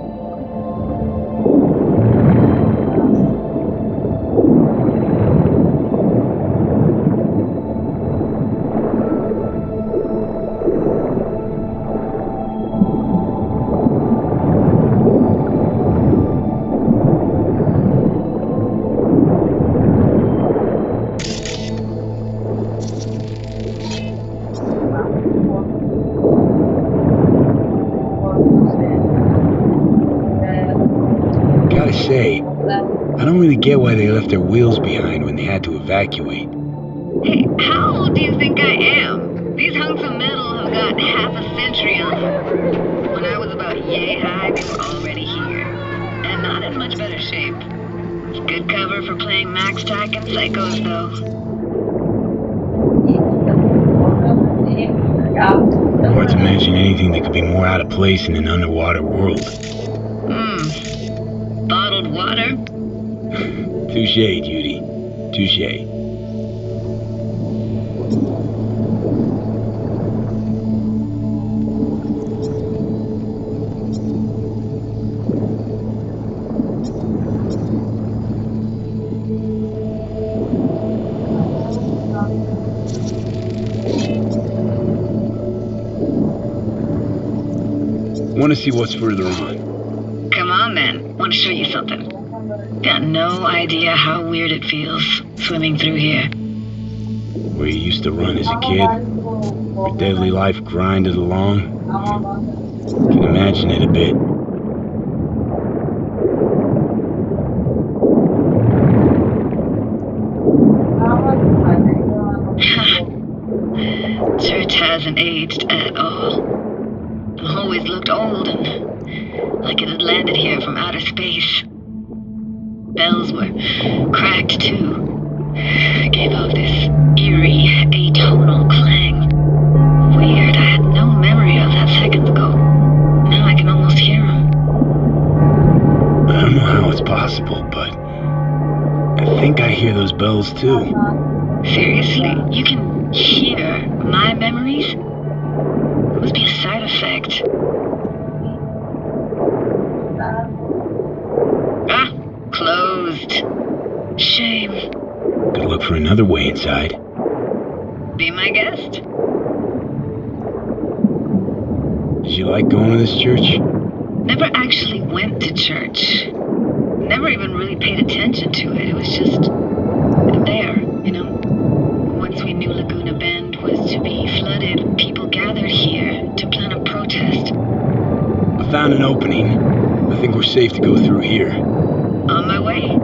Gotta say, I don't really get why they left their wheels behind when they had to evacuate. Hey, how old do you think I am? These hunks of metal have got half a century on them. When I was about yay high, they were already here. And not in much better shape. It's good cover for playing Max Tack and Psychos, though. Hard to imagine anything that could be more out of place in an underwater world. Bottled water? Touche, Judy. Touche. Want to see what's further on? Come on, then. Want to show you something. Got no idea how weird it feels, swimming through here. Where you used to run as a kid? Where daily life grinded along? Can imagine it a bit. Church hasn't aged at all. Always looked old and like it had landed here from outer space. Bells were cracked too. Gave off this eerie, atonal clang. Weird, I had no memory of that seconds ago. Now I can almost hear them. I don't know how it's possible, but I think I hear those bells too. Seriously? You can hear my memories? It must be a side effect. Ah, closed. Shame. Could look for another way inside. Be my guest. Did you like going to this church? Never actually went to church. Never even really paid attention to it. It was just there, you know? Once we knew Laguna Bend was to be flooded, people gathered here to plan a protest. I found an opening. I think we're safe to go through here. On my way.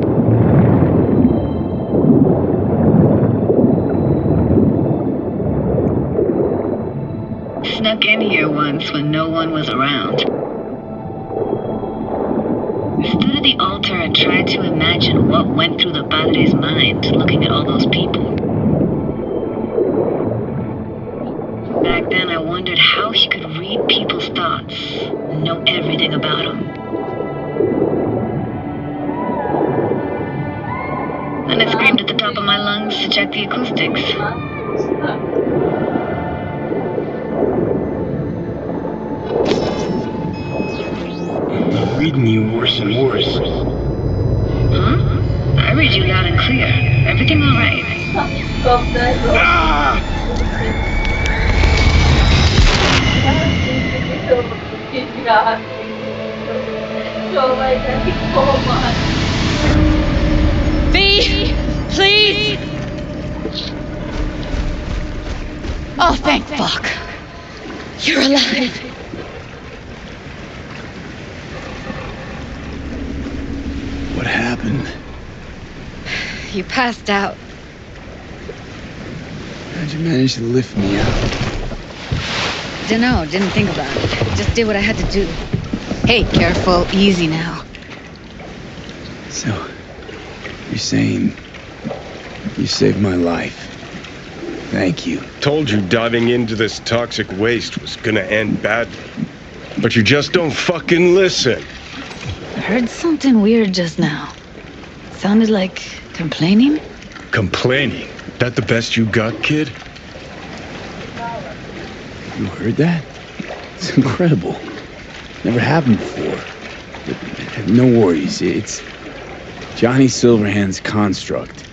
Snuck in here once when no one was around. Stood at the altar and tried to imagine what went through the Padre's mind looking at all those people. Back then I wondered how he could read people's thoughts and know everything about them. Then I screamed at the top of my lungs to check the acoustics. I'm reading you worse and worse. Huh? I read you loud and clear. Everything all right? Ah! V, please! Oh, thank fuck. You're alive. What happened? You passed out. How'd you manage to lift me out? Dunno, didn't think about it. Just did what I had to do. Hey, careful, easy now. So, You're saying you saved my life. Thank you. Told you diving into this toxic waste was gonna end badly. But you just don't fucking listen. I heard something weird just now. Sounded like complaining? Complaining? That the best you got, kid? You heard that? It's incredible. Never happened before. But no worries. It's Johnny Silverhand's construct.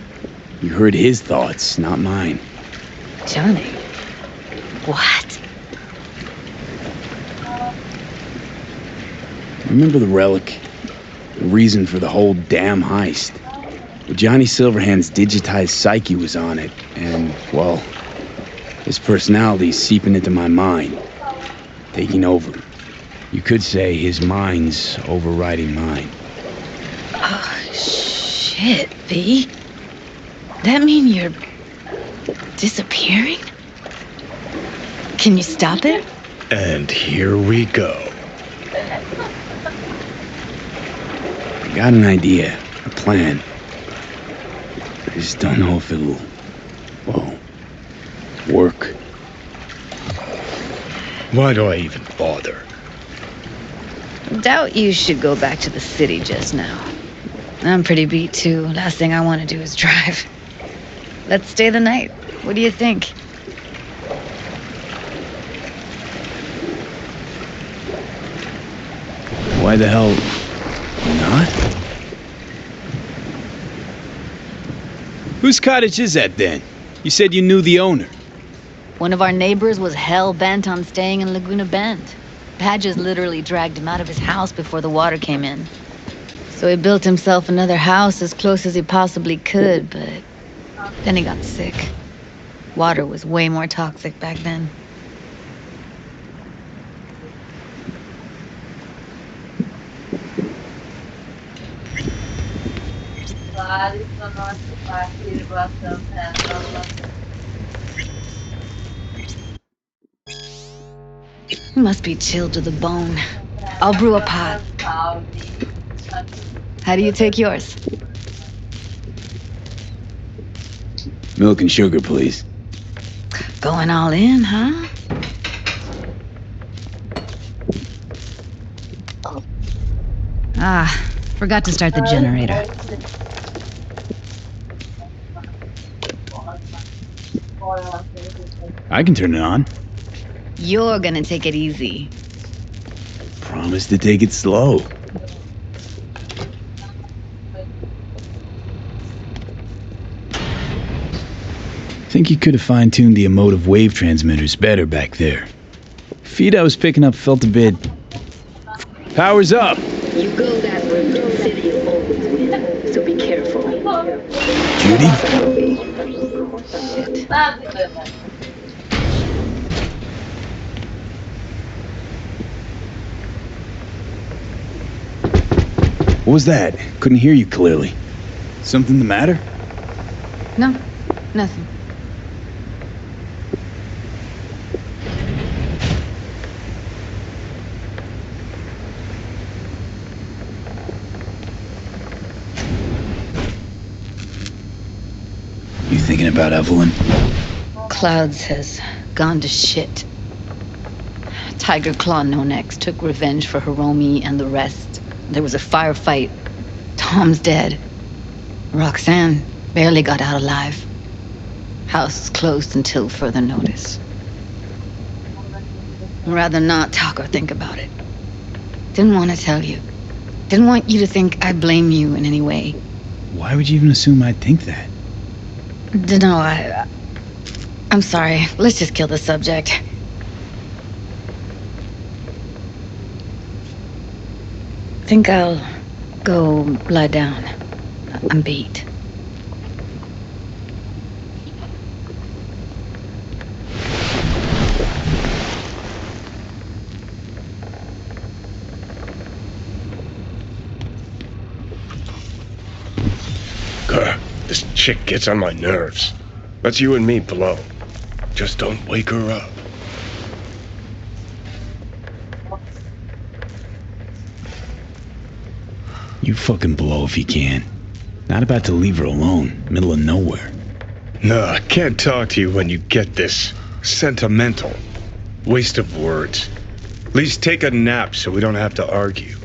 You heard his thoughts, not mine. Johnny? What? Remember the relic? The reason for the whole damn heist. Well, Johnny Silverhand's digitized psyche was on it, and, well, his personality's seeping into my mind, taking over. You could say his mind's overriding mine. Oh, shit, V. That mean you're disappearing? Can you stop it? And here we go. I got an idea, a plan. I just don't know if it'll, well, work. Why do I even bother? Doubt you should go back to the city just now. I'm pretty beat too. Last thing I want to do is drive. Let's stay the night. What do you think? Why the hell not? Whose cottage is that then? You said you knew the owner. One of our neighbors was hell-bent on staying in Laguna Bend. Badges literally dragged him out of his house before the water came in. So he built himself another house as close as he possibly could, but then he got sick. Water was way more toxic back then. He must be chilled to the bone. I'll brew a pot. How do you take yours? Milk and sugar, please. Going all in, huh? Ah, forgot to start the generator. I can turn it on. You're gonna take it easy. Promise to take it slow. Think you could have fine-tuned the emotive wave transmitters better back there. Feed I was picking up felt a bit... Power's up! You go that route to the city, you'll always win, so be careful. Judy? Shit. What was that? Couldn't hear you clearly. Something the matter? No, nothing. You thinking about Evelyn? Clouds has gone to shit. Tiger Claw No Next took revenge for Hiromi and the rest. There was a firefight. Tom's dead. Roxanne barely got out alive. House is closed until further notice. I'd rather not talk or think about it. Didn't want to tell you. Didn't want you to think I blame you in any way. Why would you even assume I'd think that? Dunno, I'm sorry. Let's just kill the subject. Think I'll go lie down. I'm beat. Grr, this chick gets on my nerves. That's you and me below. Just don't wake her up. You fucking blow if you can. Not about to leave her alone, middle of nowhere. No, I can't talk to you when you get this sentimental. Waste of words. At least take a nap so we don't have to argue.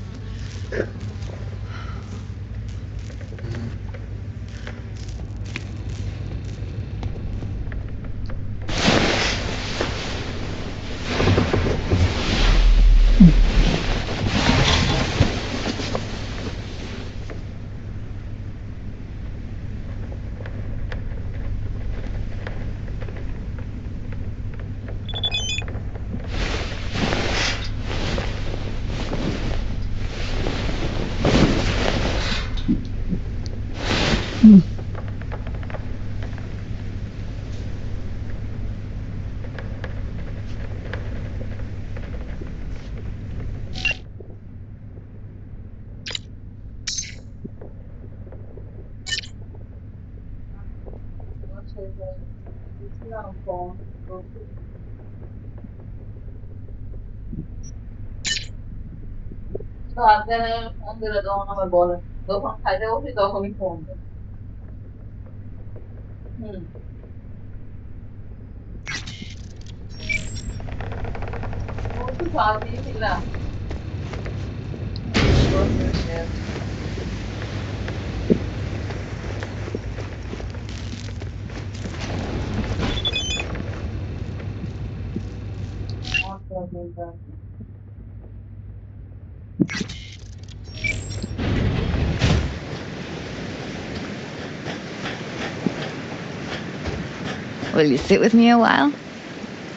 Will you sit with me a while?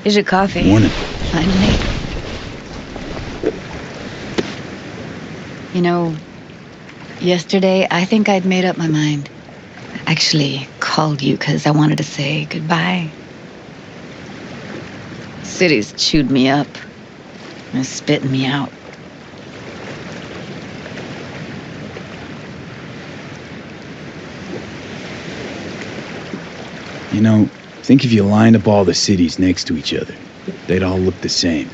Here's your coffee. Morning. Finally. You know, yesterday I think I'd made up my mind. I actually called you because I wanted to say goodbye. City's chewed me up. And is spitting me out. You know, think if you lined up all the cities next to each other, they'd all look the same.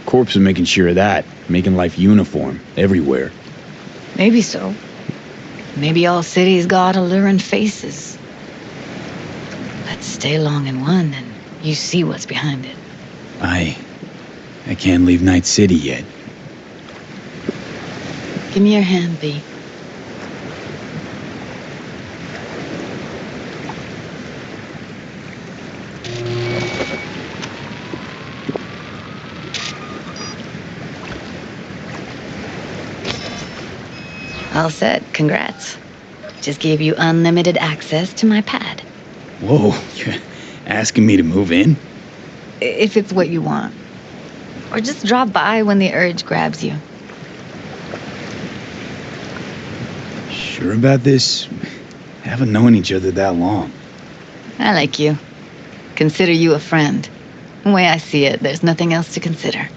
Corps are making sure of that, making life uniform everywhere. Maybe so. Maybe all cities got alluring faces. Let's stay long in one and you see what's behind it. I can't leave Night City yet. Give me your hand, B. All set. Congrats. Just gave you unlimited access to my pad. Whoa, you're asking me to move in? If it's what you want. Or just drop by when the urge grabs you. Sure about this? Haven't known each other that long. I like you. Consider you a friend. The way I see it, there's nothing else to consider.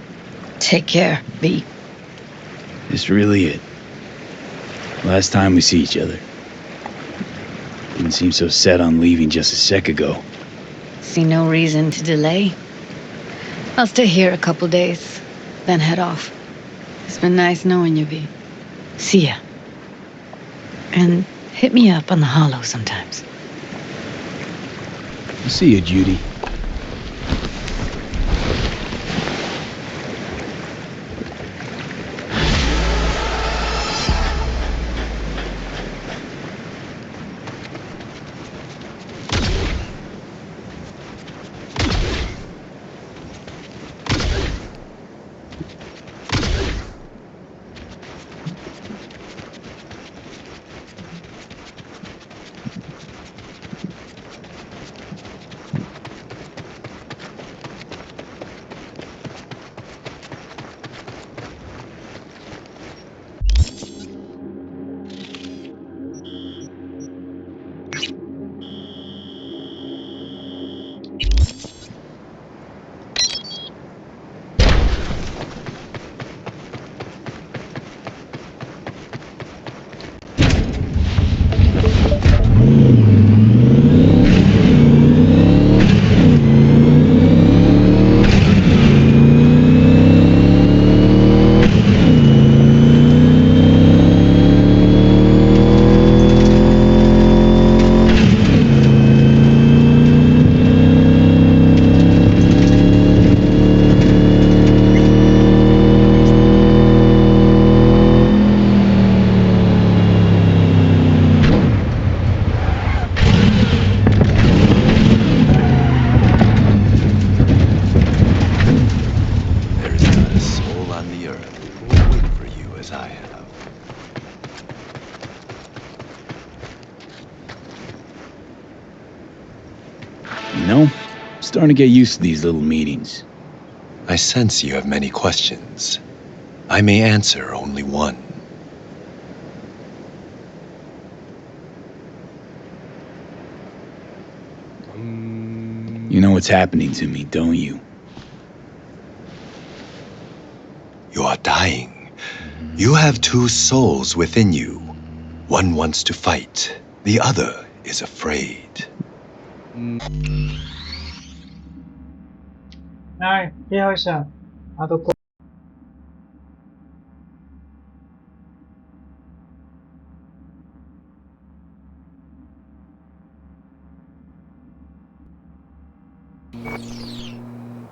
Take care, B. This really it. Last time we see each other. Didn't seem so set on leaving just a sec ago. See no reason to delay. I'll stay here a couple days, then head off. It's been nice knowing you, B. See ya. And hit me up on the holo sometimes. See you, Judy. know? I'm starting to get used to these little meetings. I sense you have many questions. I may answer only one. You know what's happening to me, don't you? You are dying. You have two souls within you. One wants to fight. The other is afraid. Nej, det har jag sen. Ja, då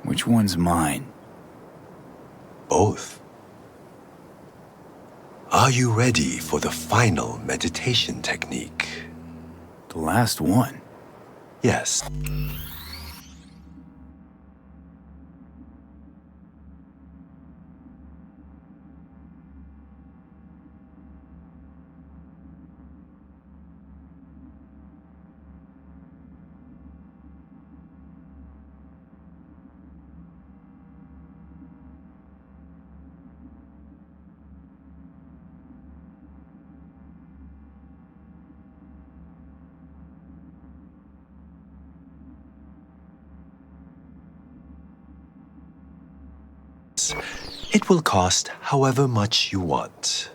Which one's mine? Both. Are you ready for the final meditation technique? The last one? Yes. It will cost however much you want.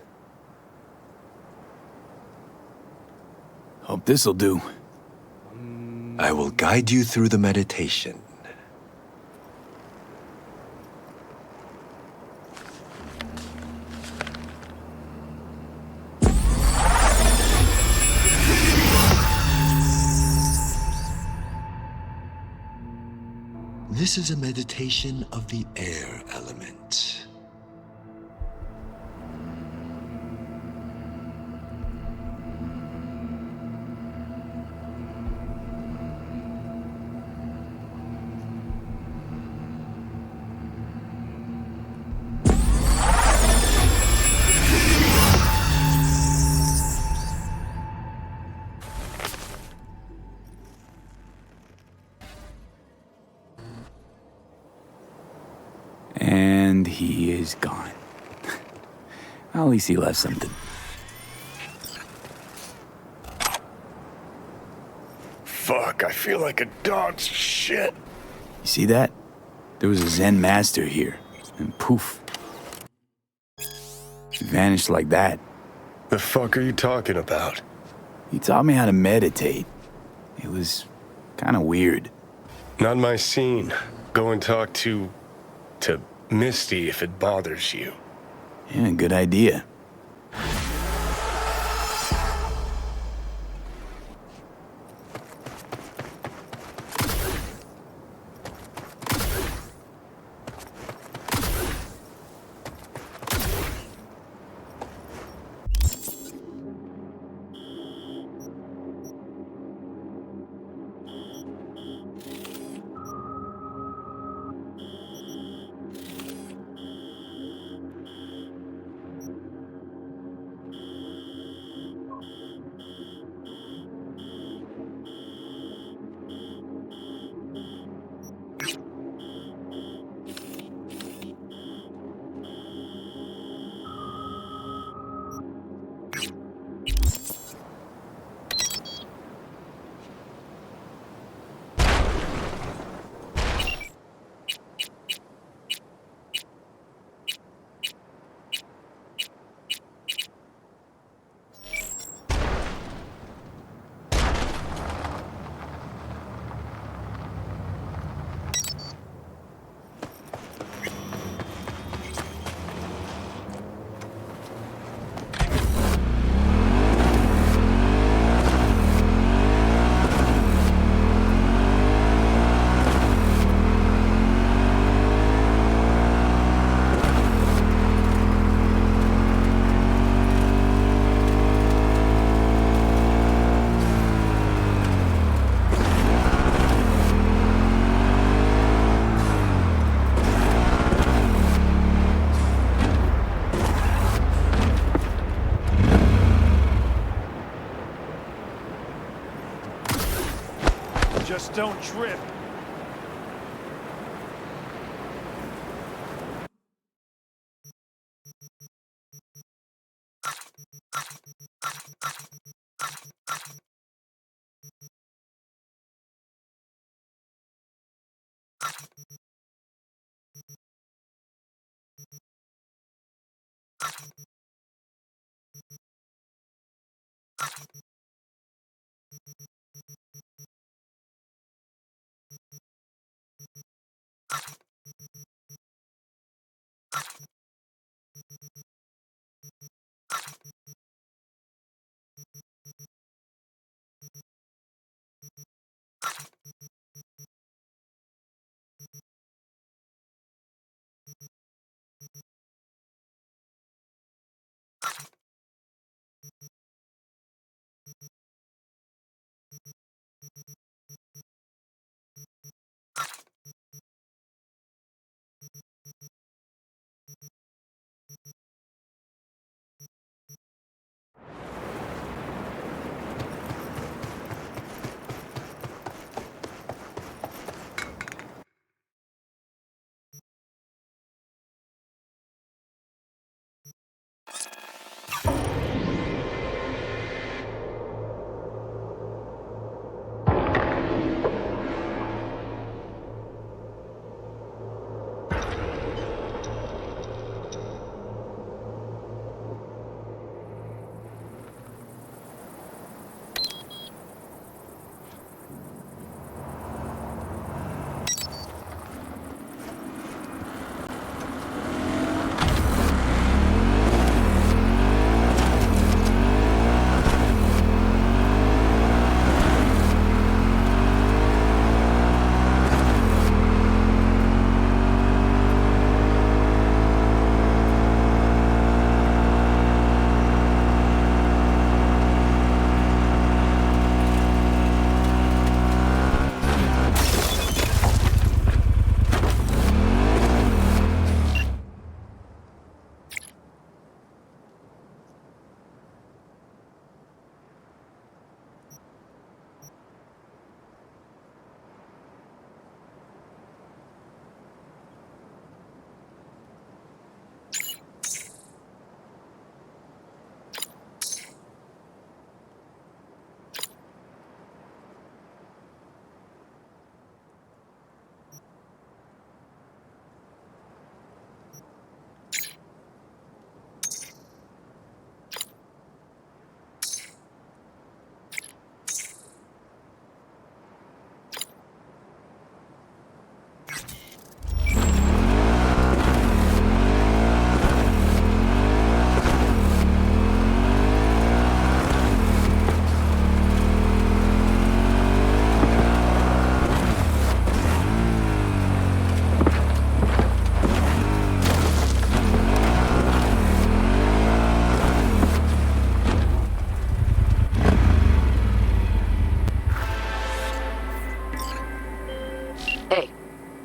Hope this'll do. I will guide you through the meditation. This is a meditation of the air element. And he is gone. At least he left something. Fuck, I feel like a dog's shit. You see that? There was a Zen master here, and poof. He vanished like that. The fuck are you talking about? He taught me how to meditate. It was kind of weird. Not my scene. Go and talk to Misty if it bothers you. Yeah, good idea. Just don't trip.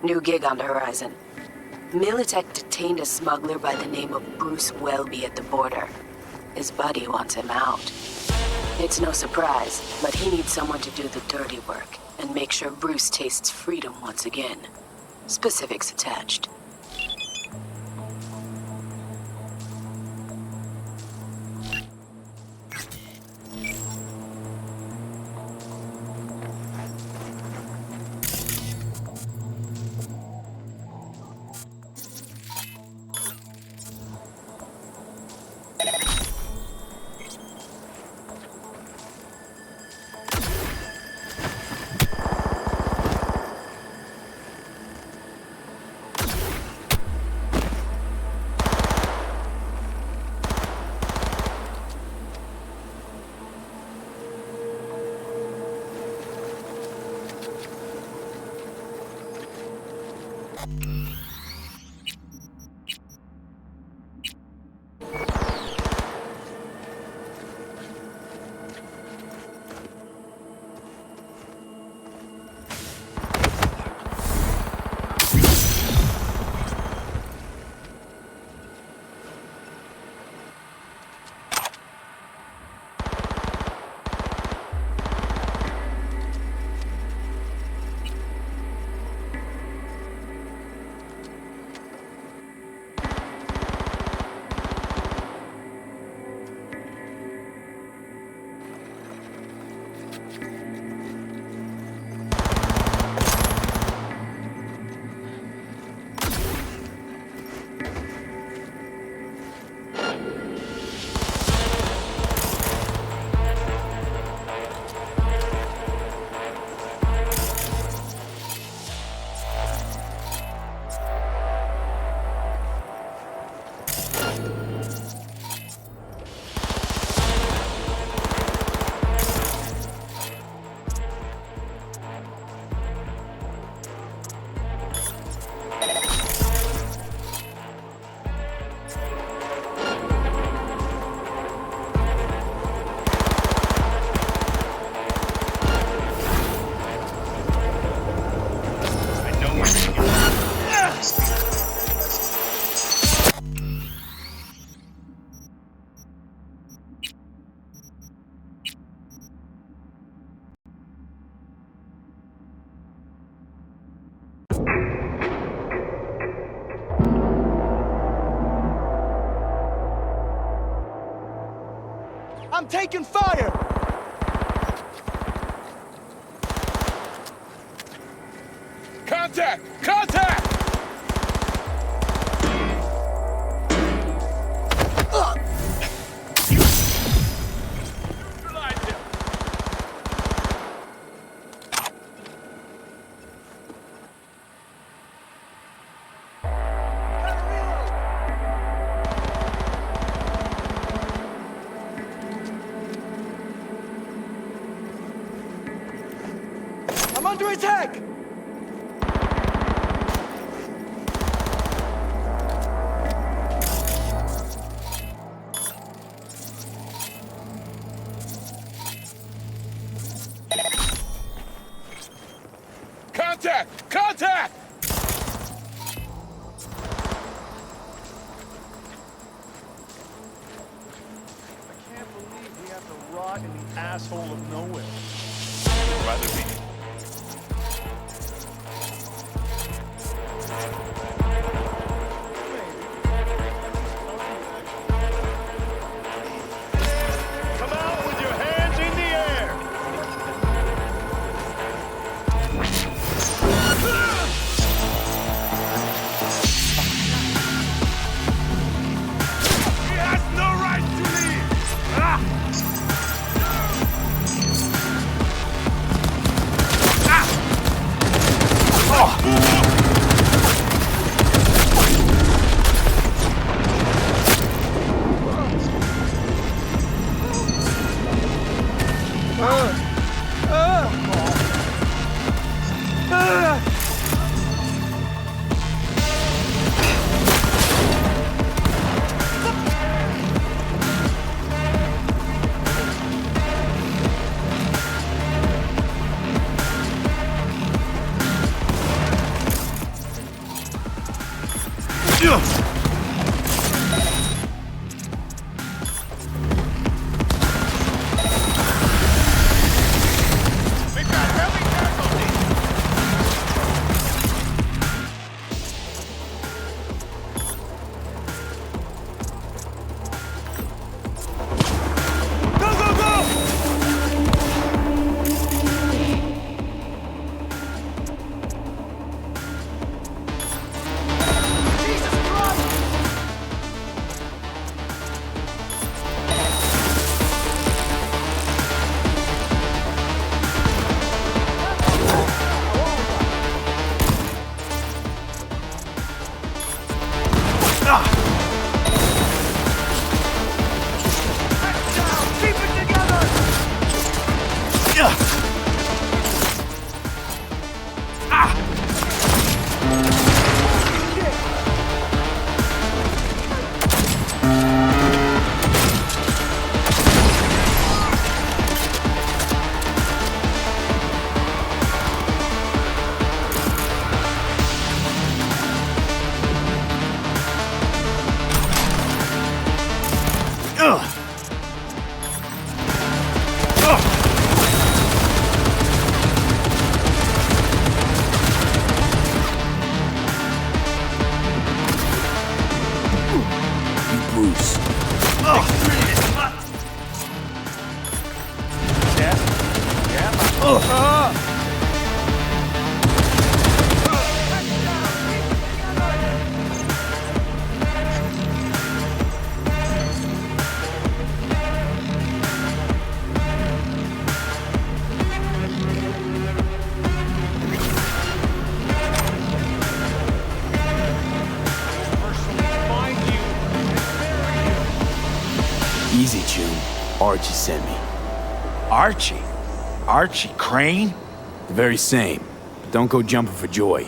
New gig on the horizon. Militech detained a smuggler by the name of Bruce Welby at the border. His buddy wants him out. It's no surprise, but he needs someone to do the dirty work and make sure Bruce tastes freedom once again. Specifics attached. I'm taking fire! Contact! Contact! I'm under attack! Contact! Contact! I can't believe we have to rot in the asshole of nowhere. Rather be. Come out with your hands in the air! He has no right to leave! Ah! Easy, June. Archie sent me. Archie? Archie Crane? The very same. But don't go jumping for joy.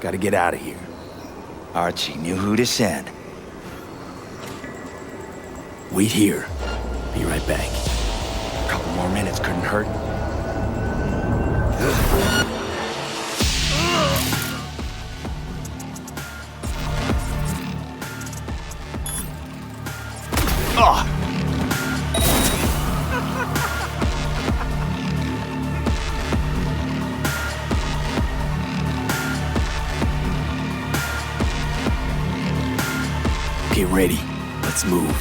Gotta get out of here. Archie knew who to send. Wait here. Be right back. A couple more minutes couldn't hurt. Okay, ready. Let's move.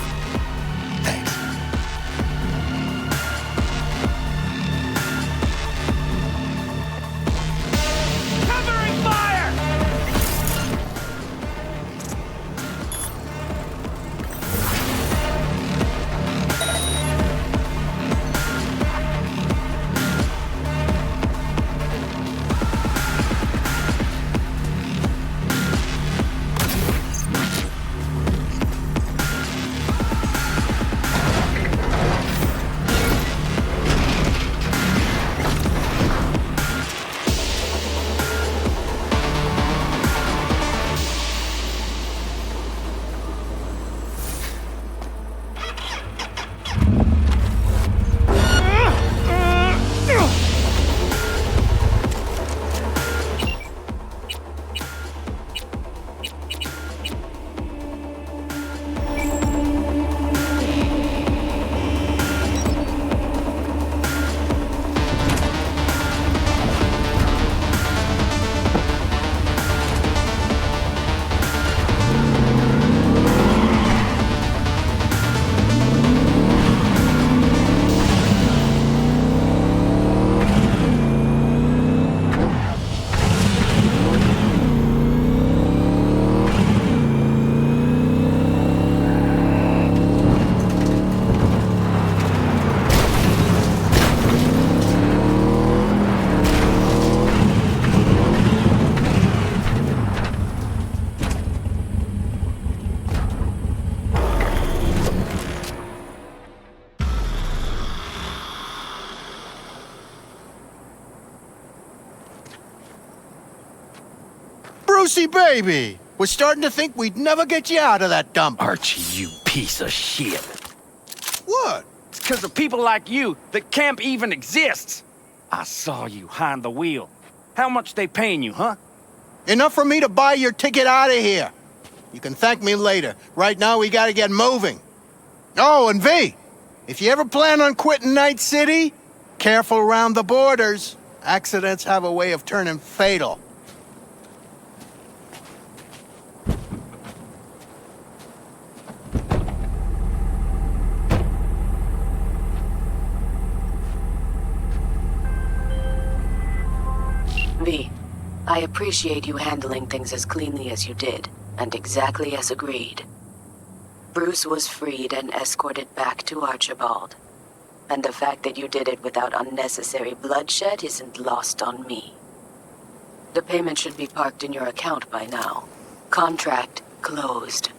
Thanks. Covering fire! Brucey, baby! We're starting to think we'd never get you out of that dump. Archie, you piece of shit. What? It's because of people like you that camp even exists. I saw you behind the wheel. How much they paying you, huh? Enough for me to buy your ticket out of here. You can thank me later. Right now, we gotta get moving. Oh, and V, if you ever plan on quitting Night City, careful around the borders. Accidents have a way of turning fatal. V, I appreciate you handling things as cleanly as you did, and exactly as agreed. Bruce was freed and escorted back to Archibald. And the fact that you did it without unnecessary bloodshed isn't lost on me. The payment should be parked in your account by now. Contract closed.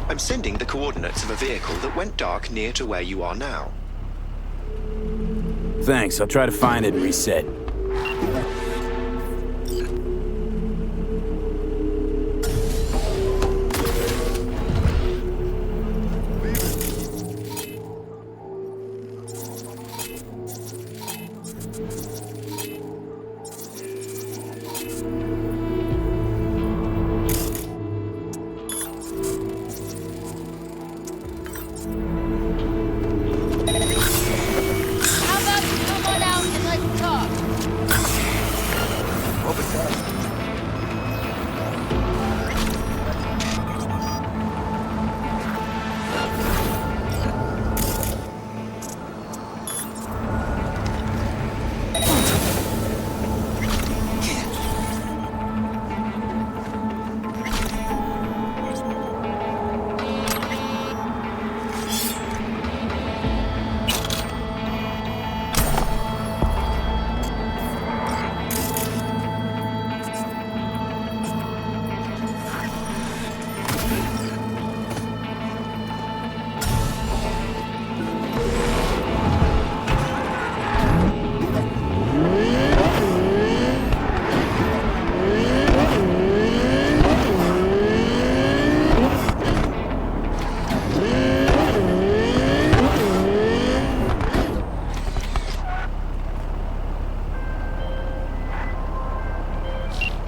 I'm sending the coordinates of a vehicle that went dark near to where you are now. Thanks, I'll try to find it and reset.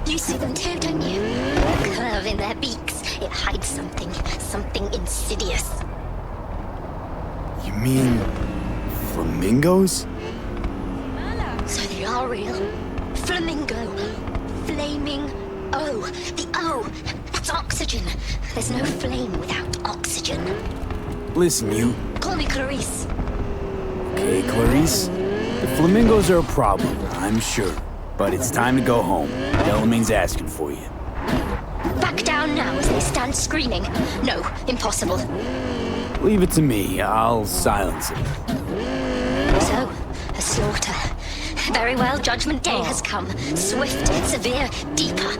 You see them too, don't you? The curve in their beaks. It hides something. Something insidious. You mean... flamingos? So they are real. Flamingo. Flaming O. The O. That's oxygen. There's no flame without oxygen. Listen, you... Call me Clarice. Okay, Clarice. The flamingos are a problem, I'm sure. But it's time to go home. Delamine's asking for you. Back down now as they stand screaming. No, impossible. Leave it to me. I'll silence it. So, a slaughter. Very well, Judgment Day has come. Swift, severe, deeper.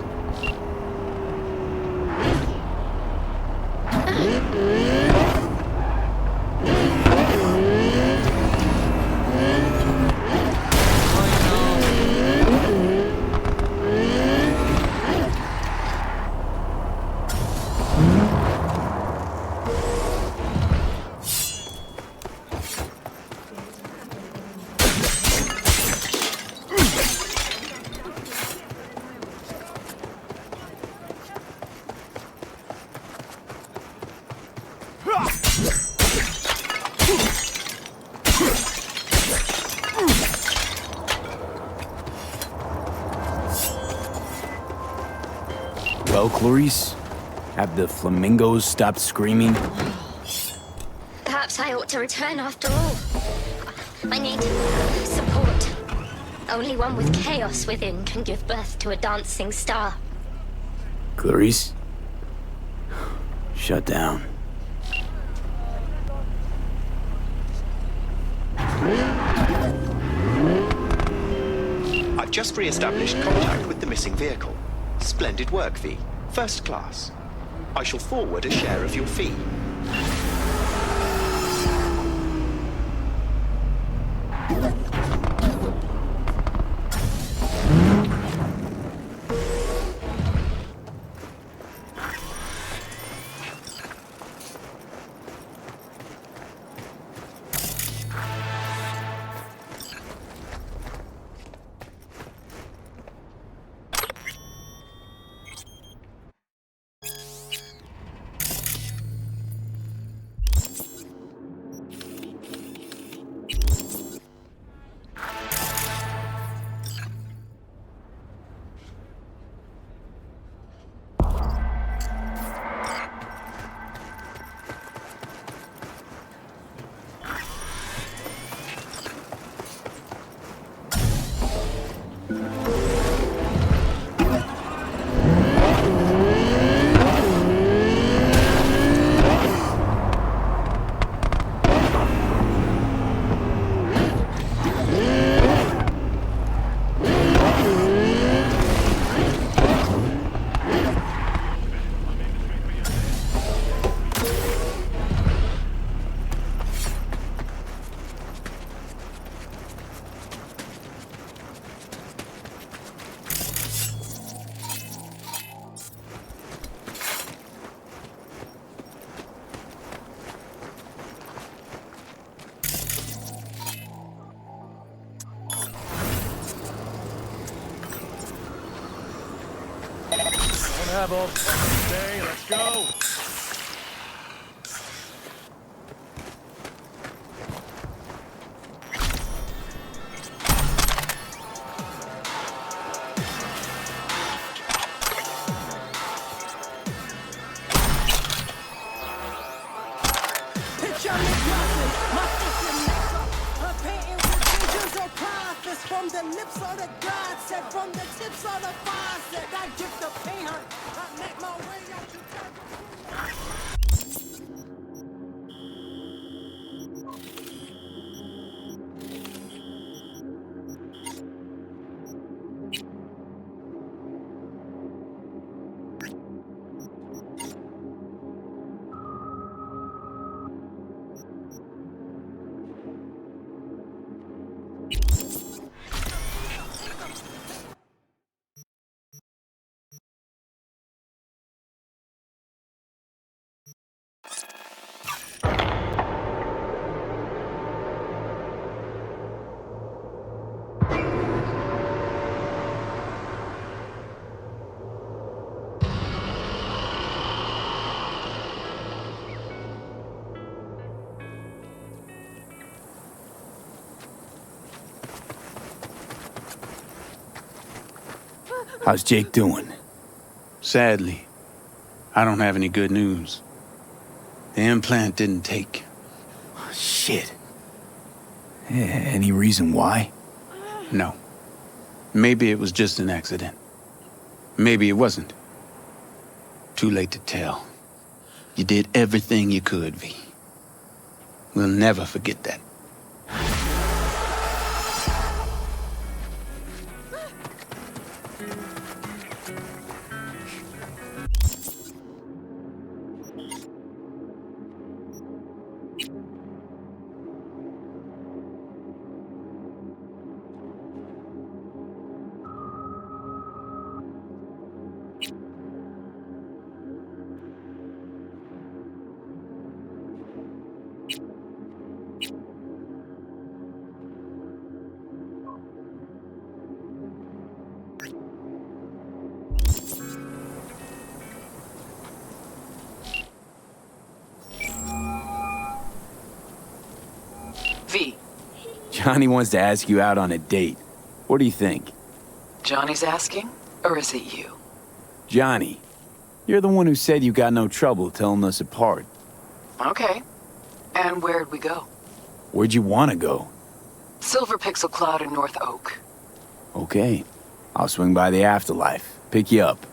Well, Clarice, have the flamingos stopped screaming? Perhaps I ought to return after all. I need support. Only one with chaos within can give birth to a dancing star. Clarice? Shut down. I've just re-established contact with the missing vehicle. Splendid work, V. First class. I shall forward a share of your fee. Have all day. Let's go. Picture me crossing, my fist in makeup. I'm painting with visions of prophets from the lips of the God said, from the tips of the faucet. I drift the paint hunt. I make my way out to How's Jake doing? Sadly, I don't have any good news. The implant didn't take. Shit. Any reason why? No. Maybe it was just an accident. Maybe it wasn't. Too late to tell. You did everything you could, V. We'll never forget that. Johnny wants to ask you out on a date. What do you think? Johnny's asking? Or is it you? Johnny, you're the one who said you got no trouble telling us apart. Okay. And where'd we go? Where'd you want to go? Silver Pixel Cloud in North Oak. Okay. I'll swing by the afterlife. Pick you up.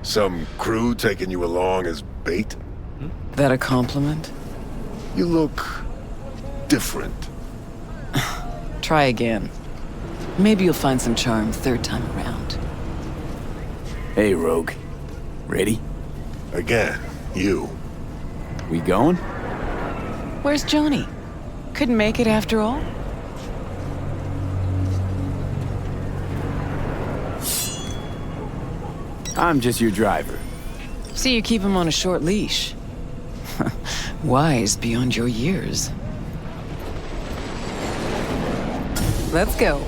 Some crew taking you along as bait? That a compliment? You look different. Try again. Maybe you'll find some charm third time around. Hey, Rogue. Ready? Again, you. We going? Where's Johnny? Couldn't make it after all? I'm just your driver. See, you keep him on a short leash. Wise beyond your years. Let's go.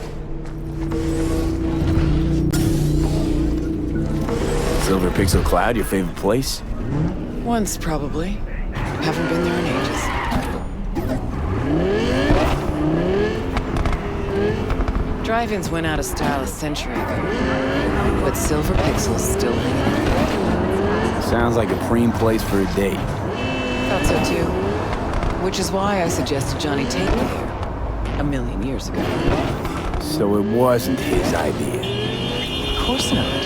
Silver Pixel Cloud, your favorite place? Once, probably. Haven't been there in ages. Drive-ins went out of style a century ago. But Silver Pixel's still hanging out. Sounds like a preem place for a date. Thought so too. Which is why I suggested Johnny take me there. 1,000,000 years ago. So it wasn't his idea. Of course not.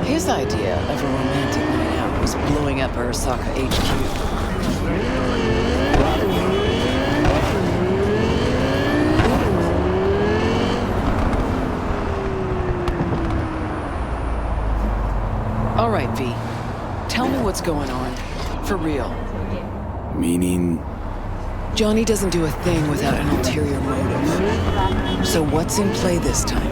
His idea of a romantic night out was blowing up Arasaka HQ. All right, V. Tell me what's going on. For real. Meaning? Johnny doesn't do a thing without an ulterior motive. So what's in play this time?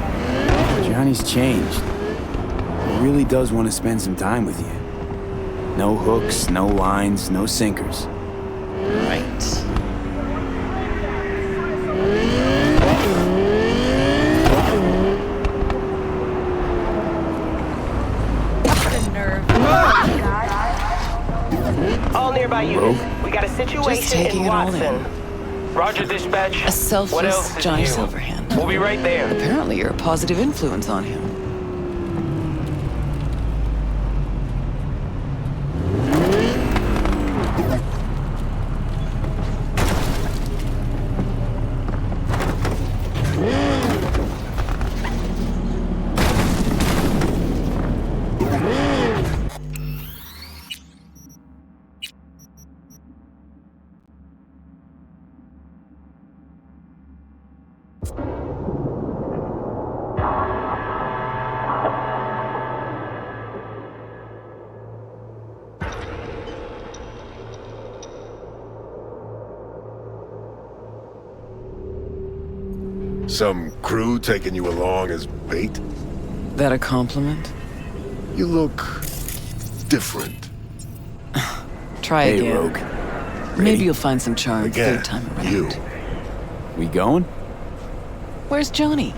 Johnny's changed. He really does want to spend some time with you. No hooks, no lines, no sinkers. Right. All nearby units. We got a Just situation taking in it all Watson. in. Roger, dispatch. A What selfless else is Johnny new? Silverhand. We'll be right there. Apparently you're a positive influence on him. Some crew taking you along as bait? That a compliment? You look different. Try Hey, again. Rogue. Maybe you'll find some charm Again, third time around. you. We going? Where's Johnny?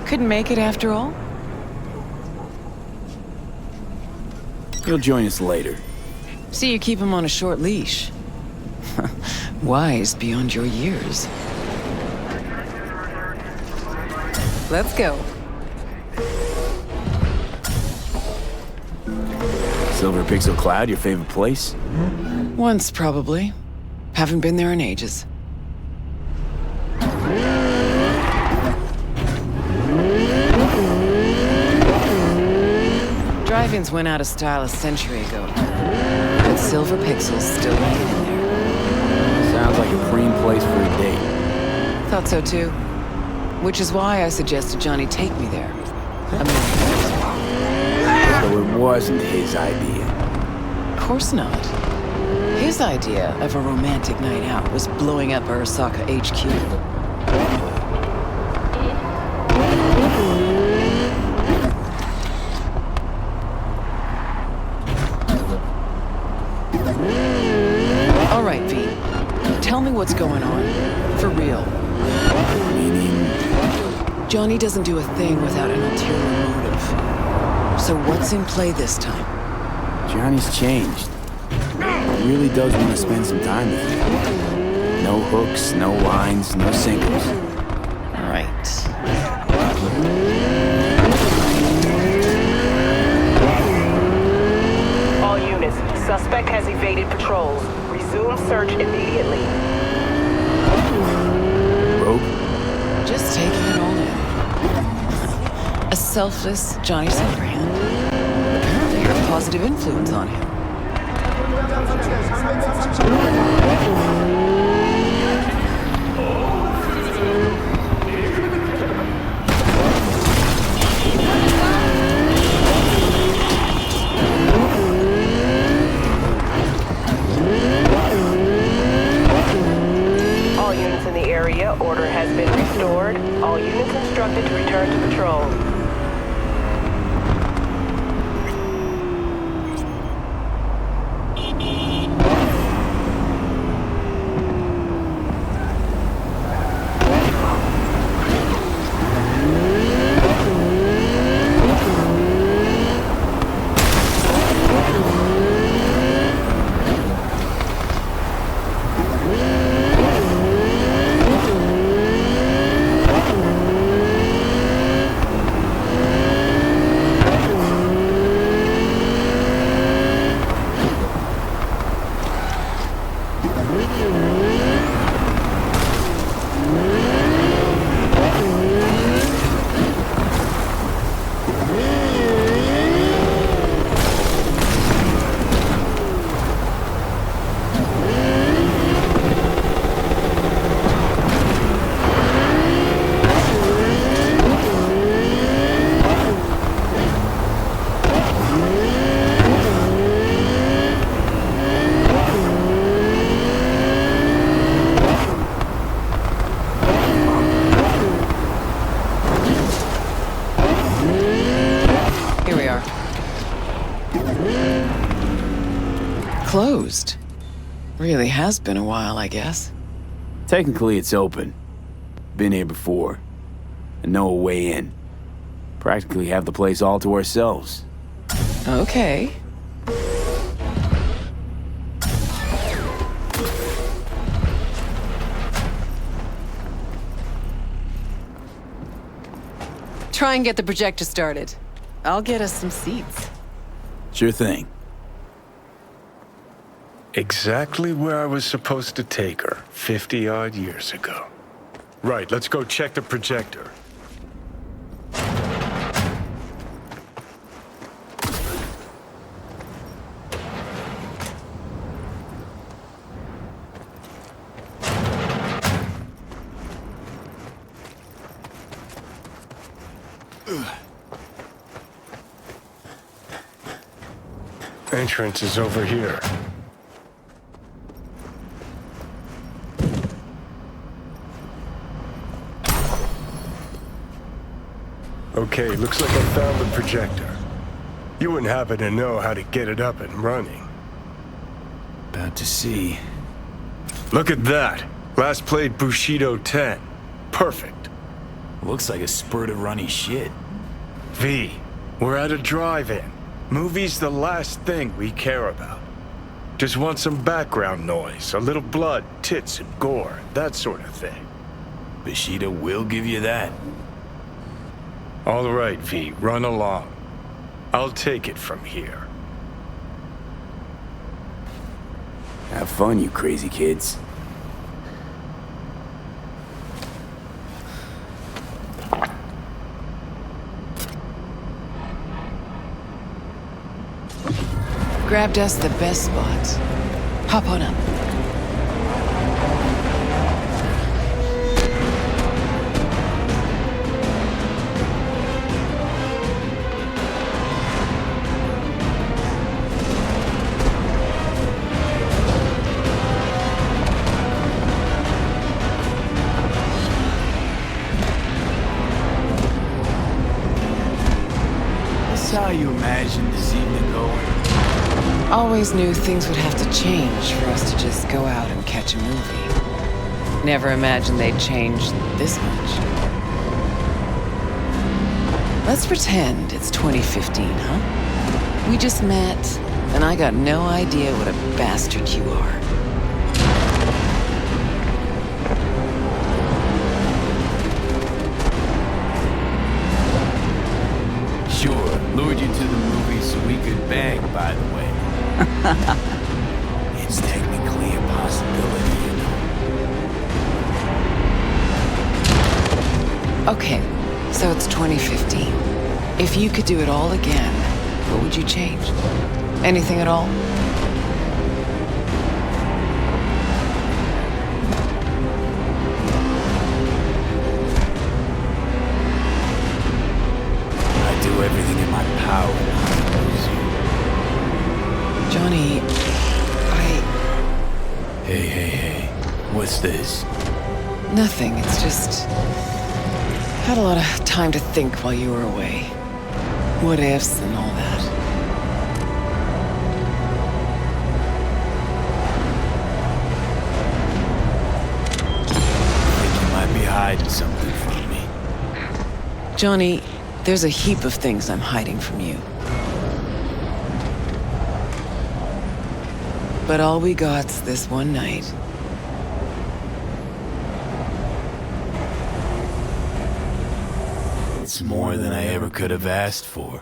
Couldn't make it after all? He'll join us later. See, you keep him on a short leash. Wise beyond your years. Let's go. Silver Pixel Cloud, your favorite place? Once, probably. Haven't been there in ages. Drive-ins went out of style a century ago, but Silver Pixels still hanging in there. Sounds like a prime place for a date. Thought so too. Which is why I suggested Johnny take me there. So it wasn't his idea. Of course not. His idea of a romantic night out was blowing up Arasaka HQ. All right, V. Tell me what's going on. For real. Meaning? Johnny doesn't do a thing without an ulterior motive. So what's in play this time? Johnny's changed. He really does want to spend some time with you. No hooks, no lines, no singles. Right. All units, suspect has evaded patrols. Resume search immediately. Rogue? Just taking it all in. A selfless Johnny Silverhand. Apparently you're a positive influence on him. All units in the area, order has been restored. All units instructed to return to patrol. Closed. Really has been a while, I guess. Technically, it's open. Been here before. And no way in. Practically have the place all to ourselves. Okay. Try and get the projector started. I'll get us some seats. Sure thing. Exactly where I was supposed to take her 50-odd years ago. Right, let's go check the projector. Entrance is over here. Okay, looks like I found the projector. You wouldn't happen to know how to get it up and running. About to see. Look at that. Last played Bushido 10. Perfect. Looks like a spurt of runny shit. V, we're at a drive-in. Movie's the last thing we care about. Just want some background noise, a little blood, tits, and gore, that sort of thing. Bushido will give you that. All right, V, run along. I'll take it from here. Have fun, you crazy kids. Grabbed us the best spots. Hop on up. This is how you imagined this evening going? Always knew things would have to change for us to just go out and catch a movie. Never imagined they'd change this much. Let's pretend it's 2015, huh? We just met, and I got no idea what a bastard you are. Sure, lured you to the movie so we could bang, by the way. It's technically a possibility, you know. Okay, so it's 2015. If you could do it all again, what would you change? Anything at all? I do everything in my power not to lose you. Johnny, Hey. What's this? Nothing, it's just... Had a lot of time to think while you were away. What ifs and all that. I think you might be hiding something from me. Johnny, there's a heap of things I'm hiding from you. But all we got's this one night. It's more than I ever could have asked for.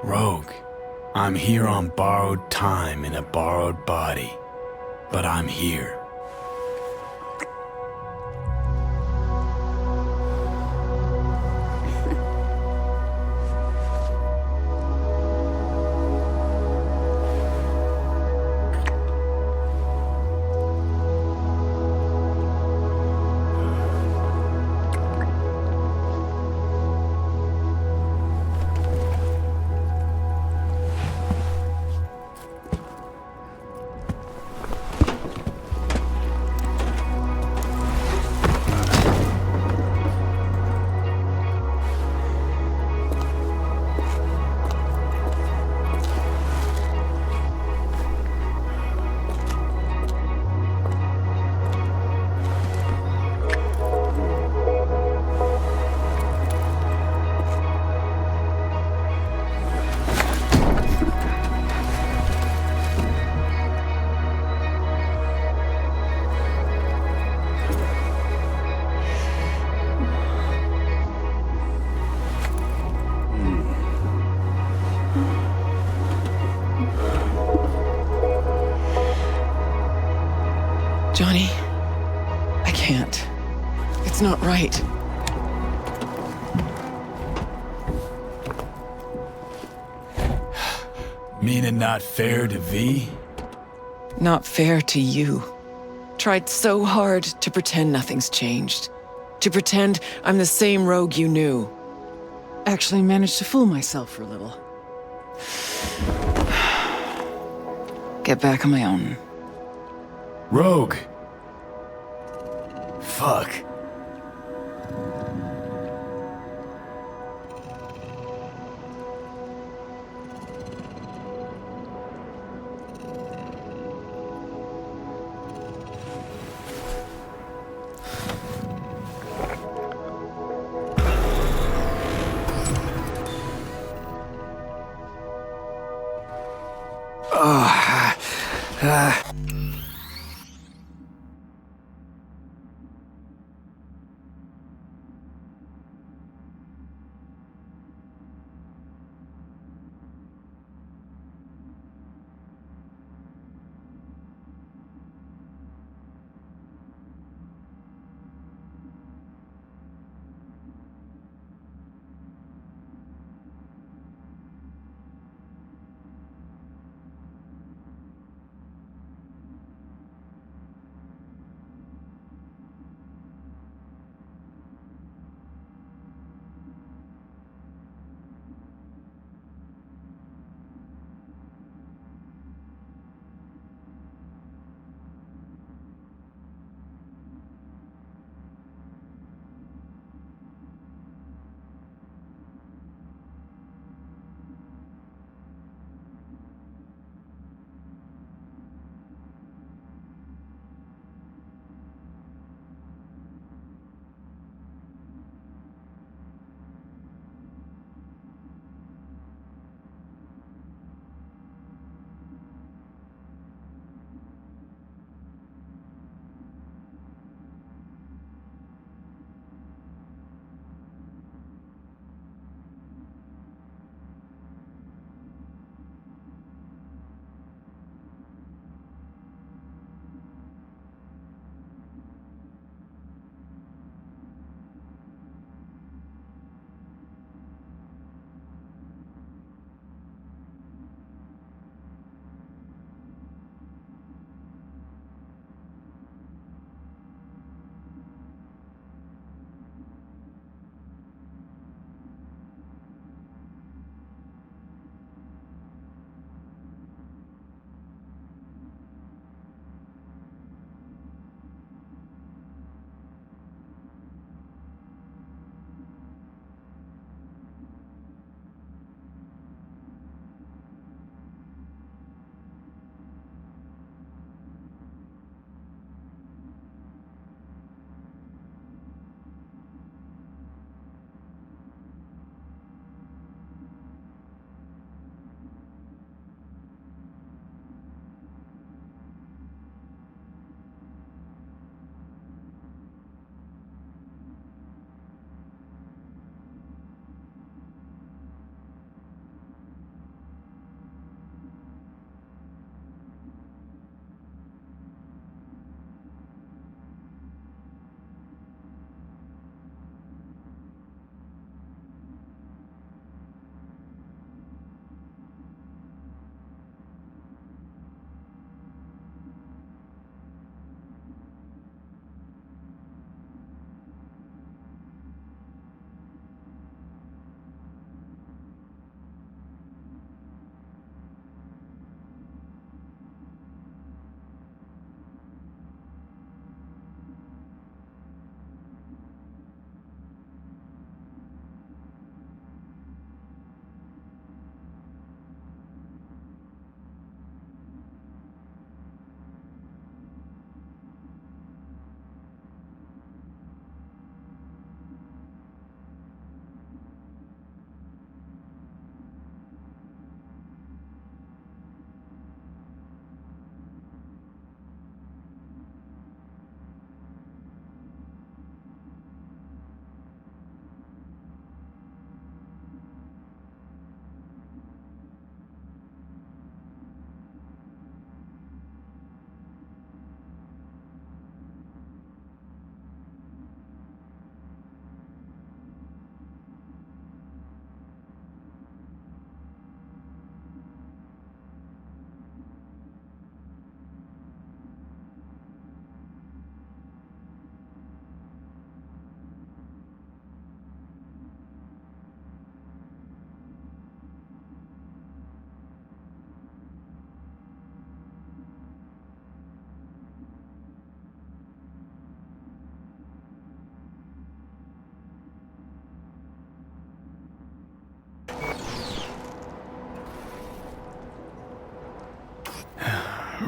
Rogue, I'm here on borrowed time in a borrowed body. But I'm here. Johnny, I can't. It's not right. Meaning not fair to V? Not fair to you. Tried so hard to pretend nothing's changed. To pretend I'm the same Rogue you knew. Actually managed to fool myself for a little. Get back on my own. Rogue. Fuck.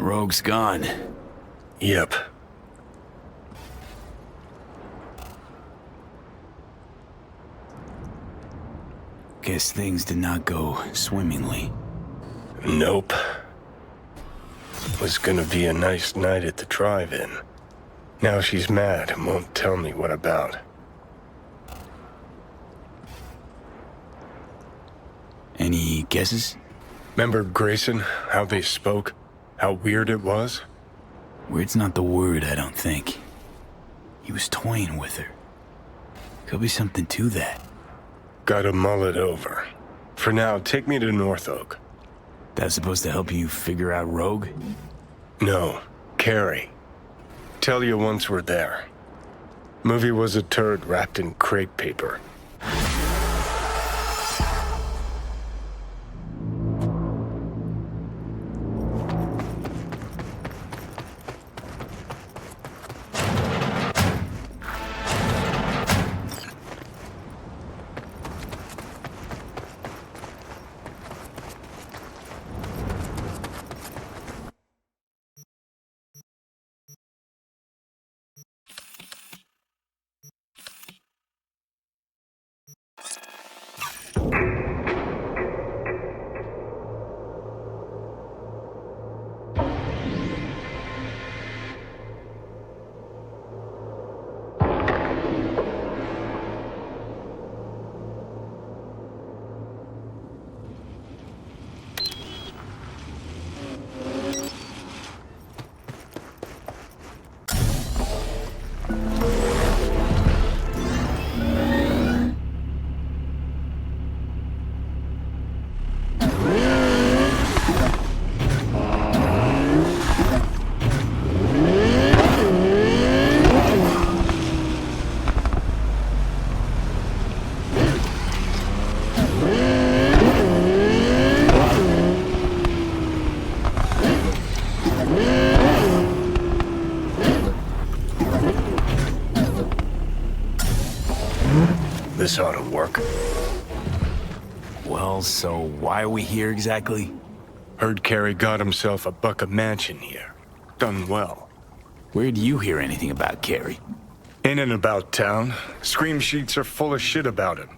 Rogue's gone. Yep. Guess things did not go swimmingly. Nope. Was gonna be a nice night at the drive-in. Now she's mad and won't tell me what about. Any guesses? Remember Grayson, how they spoke? How weird it was? Weird's not the word, I don't think. He was toying with her. Could be something to that. Gotta mull it over. For now, take me to North Oak. That's supposed to help you figure out Rogue? No, Carrie. Tell you once we're there. Movie was a turd wrapped in crepe paper. This ought to work. Well, so why are we here exactly? Heard Carey got himself a buck a mansion here. Done well. Where do you hear anything about Carey? In and about town. Scream sheets are full of shit about him.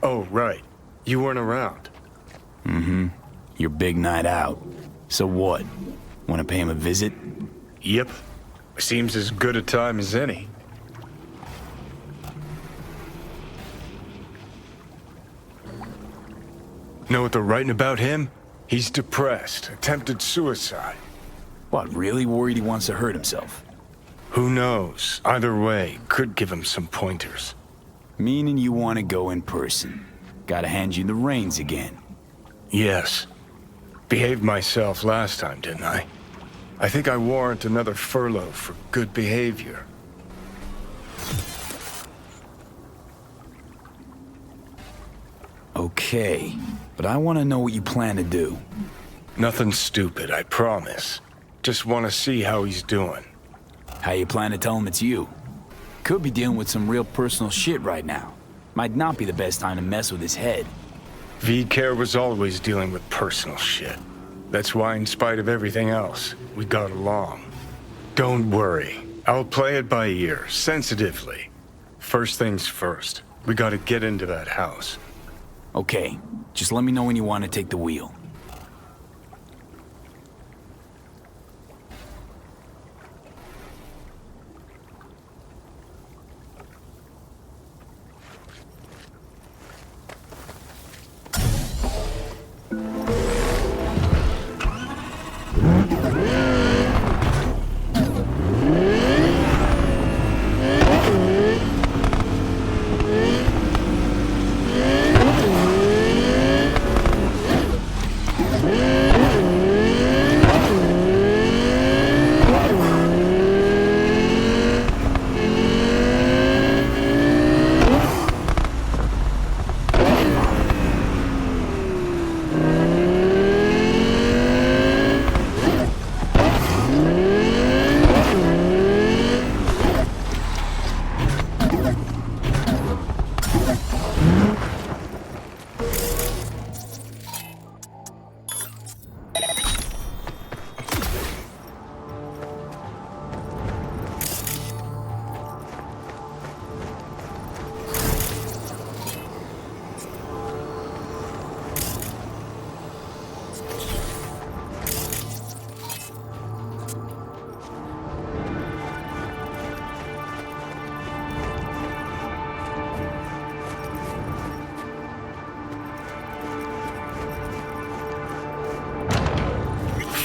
Oh, right. You weren't around. Mm-hmm. Your big night out. So what? Want to pay him a visit? Yep. Seems as good a time as any. Know what they're writing about him? He's depressed, attempted suicide. What, really worried he wants to hurt himself? Who knows? Either way, could give him some pointers. Meaning you want to go in person. Gotta hand you the reins again. Yes. Behaved myself last time, didn't I? I think I warrant another furlough for good behavior. Okay, but I want to know what you plan to do. Nothing stupid, I promise. Just want to see how he's doing. How you plan to tell him it's you? Could be dealing with some real personal shit right now. Might not be the best time to mess with his head. V-Care was always dealing with personal shit. That's why, in spite of everything else, we got along. Don't worry. I'll play it by ear, sensitively. First things first. We gotta get into that house. Okay, just let me know when you want to take the wheel.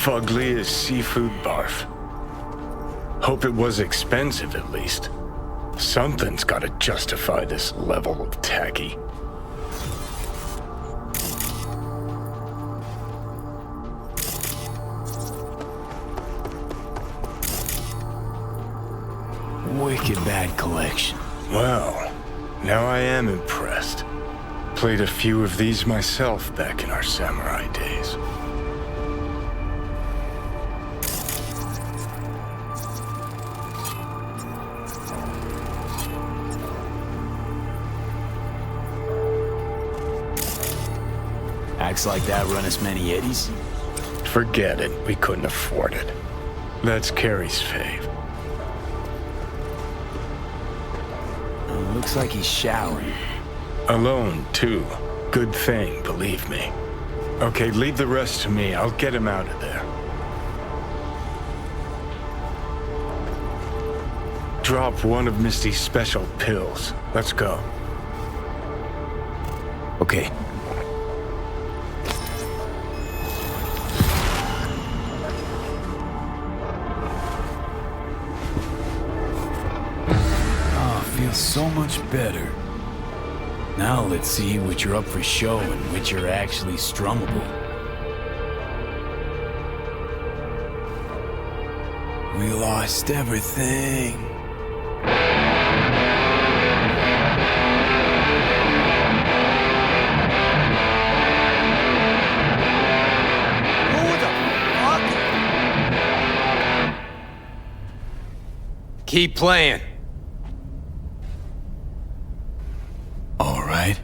Fugly as seafood barf. Hope it was expensive at least. Something's gotta justify this level of tacky. Wicked bad collection. Well, now I am impressed. Played a few of these myself back in our samurai days. Acts like that run us many eddies? Forget it, we couldn't afford it. That's Carrie's fave. Looks like he's showering. Alone, too. Good thing, believe me. Okay, leave the rest to me. I'll get him out of there. Drop one of Misty's special pills. Let's go. Okay. Feels so much better. Now let's see which you're up for show and which are actually strummable. We lost everything. Who the fuck? Keep playing. All right.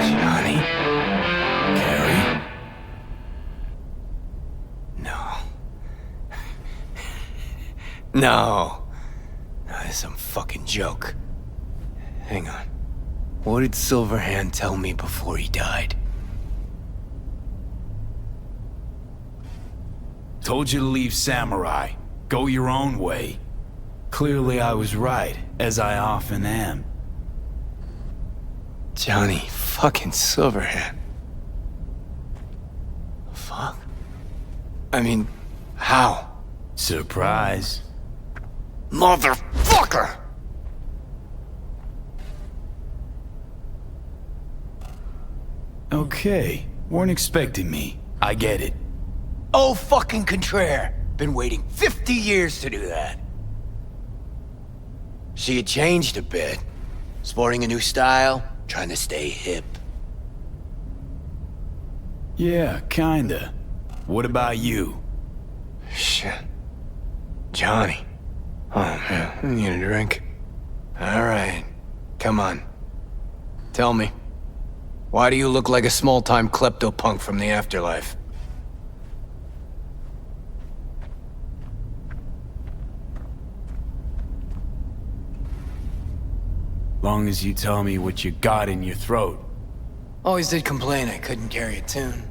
Johnny? Carrie? No. No. That is some fucking joke. Hang on. What did Silverhand tell me before he died? Told you to leave Samurai. Go your own way. Clearly I was right, as I often am. Johnny fucking Silverhand. Fuck. I mean, how? Surprise. Motherfucker! Okay, weren't expecting me. I get it. Oh fucking contraire. Been waiting 50 years to do that. She had changed a bit. Sporting a new style, trying to stay hip. Yeah, kinda. What about you? Shit. Johnny. Oh man, I need a drink. Alright. Come on. Tell me. Why do you look like a small-time klepto-punk from the afterlife? Long as you tell me what you got in your throat. Always did complain I couldn't carry a tune.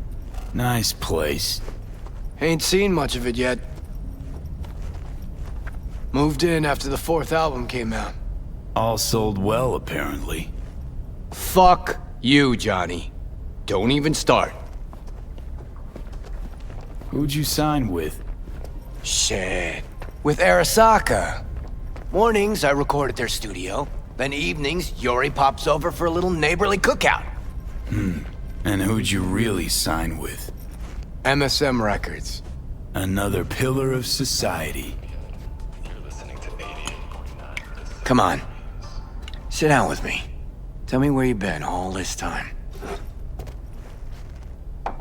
Nice place. Ain't seen much of it yet. Moved in after the 4th album came out. All sold well, apparently. Fuck you, Johnny. Don't even start. Who'd you sign with? Shit. With Arasaka. Mornings, I record at their studio. Then evenings, Yori pops over for a little neighborly cookout. And who'd you really sign with? MSM Records. Another pillar of society. Come on. Sit down with me. Tell me where you've been all this time.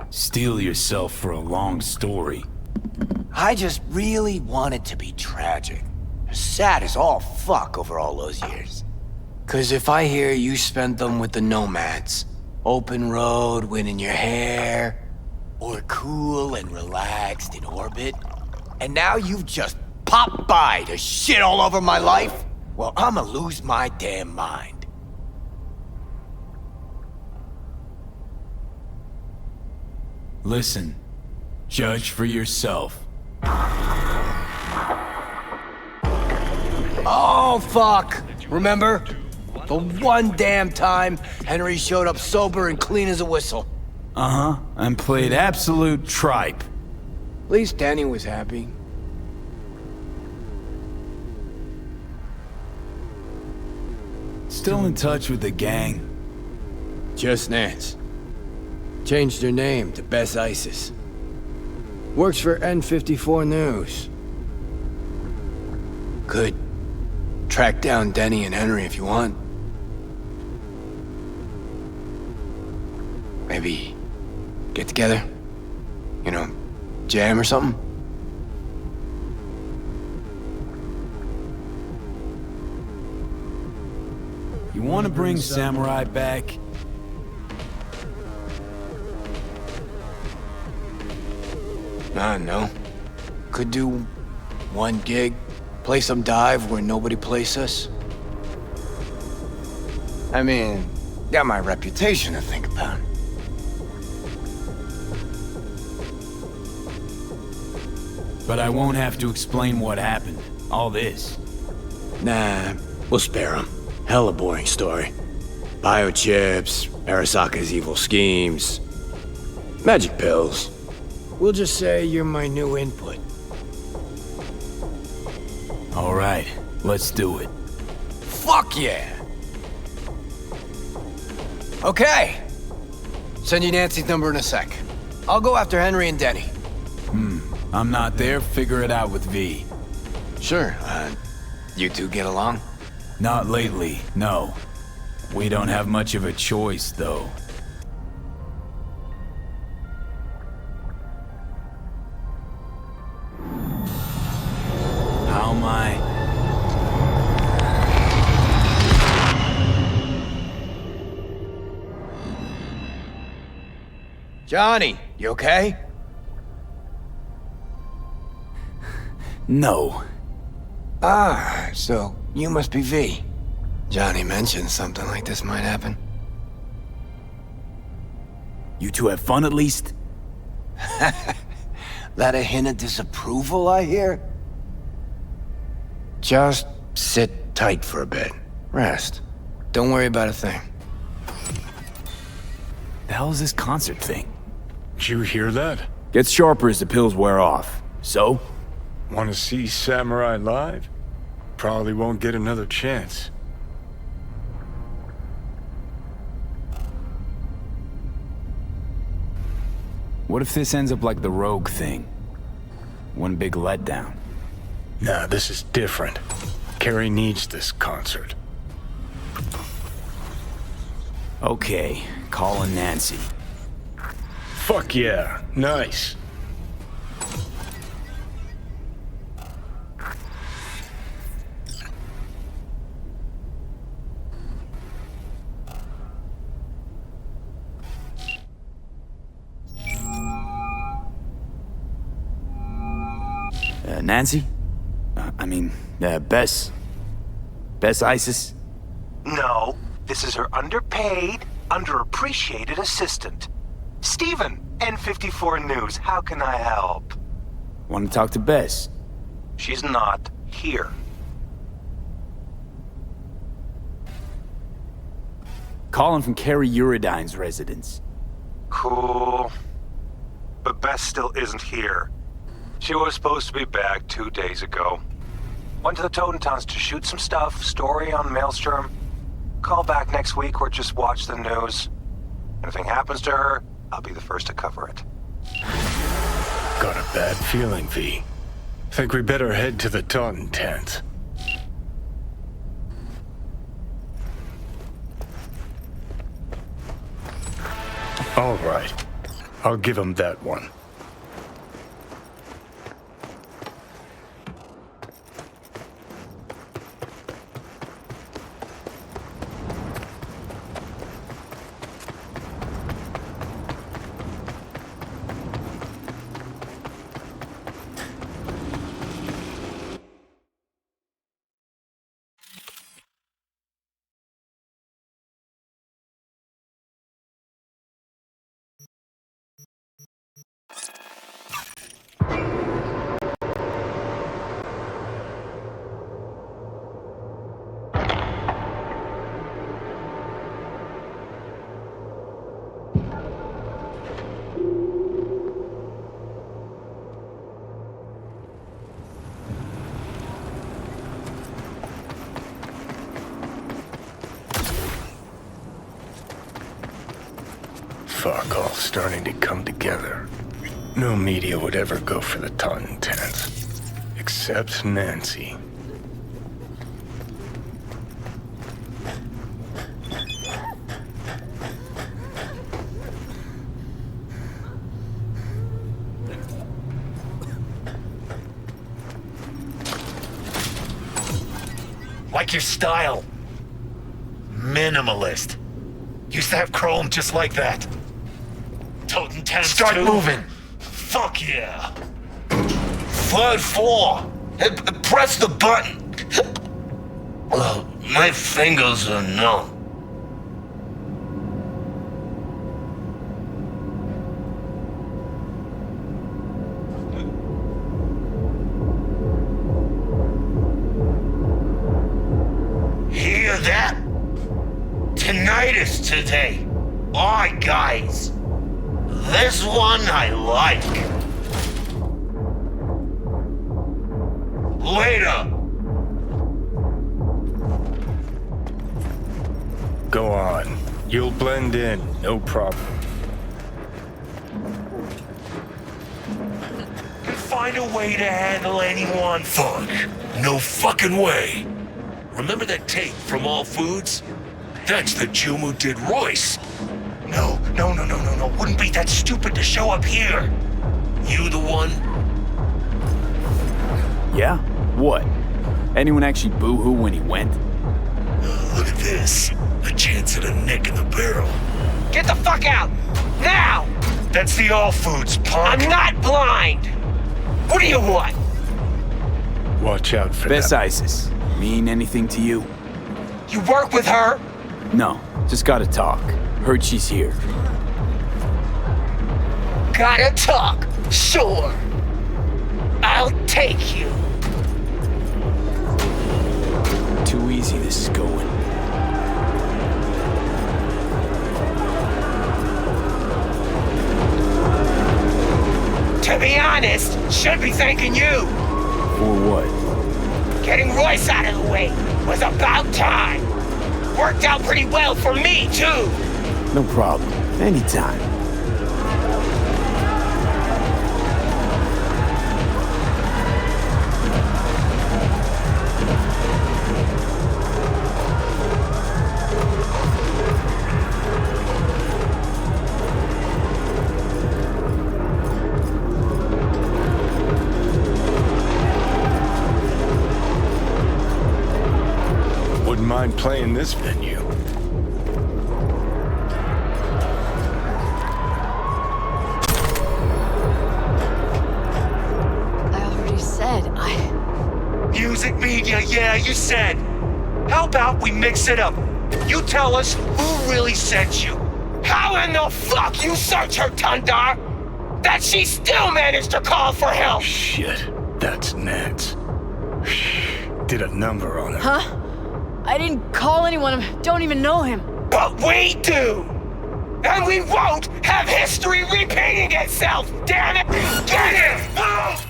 Steel yourself for a long story. I just really wanted to be tragic. Sad as all fuck over all those years. 'Cause if I hear you spent them with the Nomads, open road, wind in your hair, or cool and relaxed in orbit, and now you've just popped by to shit all over my life, well, I'ma lose my damn mind. Listen, judge for yourself. Oh, fuck! Remember? The one damn time Henry showed up sober and clean as a whistle. Uh-huh, and played absolute tripe. At least Danny was happy. Still in touch with the gang? Just Nance. Changed her name to Bess Isis. Works for N54 News. Could track down Denny and Henry if you want. Maybe get together? You know, jam or something? You want to bring Samurai back? No. Could do one gig, play some dive where nobody plays us. I mean, got my reputation to think about. But I won't have to explain what happened. All this. Nah, we'll spare him. Hella boring story. Biochips, Arasaka's evil schemes, magic pills. We'll just say you're my new input. All right, let's do it. Fuck yeah! Okay. Send you Nancy's number in a sec. I'll go after Henry and Denny. I'm not there, figure it out with V. Sure, you two get along? Not lately, no. We don't have much of a choice, though. How am I? Johnny, you okay? No. Ah, so you must be V. Johnny mentioned something like this might happen. You two have fun at least? That a hint of disapproval, I hear? Just sit tight for a bit. Rest. Don't worry about a thing. The hell is this concert thing? Did you hear that? Gets sharper as the pills wear off. So? Want to see Samurai live? Probably won't get another chance. What if this ends up like the Rogue thing? One big letdown. Nah, this is different. Carrie needs this concert. Okay, calling Nancy. Fuck yeah, nice. Nancy? Bess? Bess Isis? No, this is her underpaid, underappreciated assistant. Steven, N54 News, how can I help? Want to talk to Bess? She's not here. Calling from Carrie Uridine's residence. Cool. But Bess still isn't here. She was supposed to be back 2 days ago. Went to the Totentowns to shoot some stuff, story on Maelstrom. Call back next week or just watch the news. Anything happens to her, I'll be the first to cover it. Got a bad feeling, V. Think we better head to the Taunton tent. All right. I'll give him that one. fuck all starting to come together. No media would ever go for the Taunton tenants. Except Nancy. Like your style. Minimalist. Used to have chrome just like that. Totem tenants Start too. moving. Fuck yeah. Third floor. Press the button. Well, my fingers are numb. Hear that? Tinnitus today. Alright, guys. This one I like. Later. Go on. You'll blend in, no problem. Find a way to handle anyone. Fuck. No fucking way. Remember that tape from All Foods? That's the Jew who did Royce. No. Wouldn't be that stupid to show up here. You the one? Yeah? What? Anyone actually boo-hoo when he went? Look at this. A chance at a nick in the barrel. Get the fuck out! Now! That's the All Foods, punk. I'm not blind! What do you want? Watch out for Bess that. Isis. Mean anything to you? You work with her? No, just gotta talk. Heard she's here. Gotta talk. Sure. I'll take you. Too easy this is going. To be honest, should be thanking you. For what? Getting Royce out of the way was about time. Worked out pretty well for me, too. No problem. Anytime. Wouldn't mind playing this venue. Music media, yeah, you said. How about we mix it up? You tell us who really sent you. How in the fuck you search her, Tundar? That she still managed to call for help. Shit, that's Nance. Did a number on her. Huh? I didn't call anyone. Don't even know him. But we do. And we won't have history repeating itself. Damn it! Get it! Oh!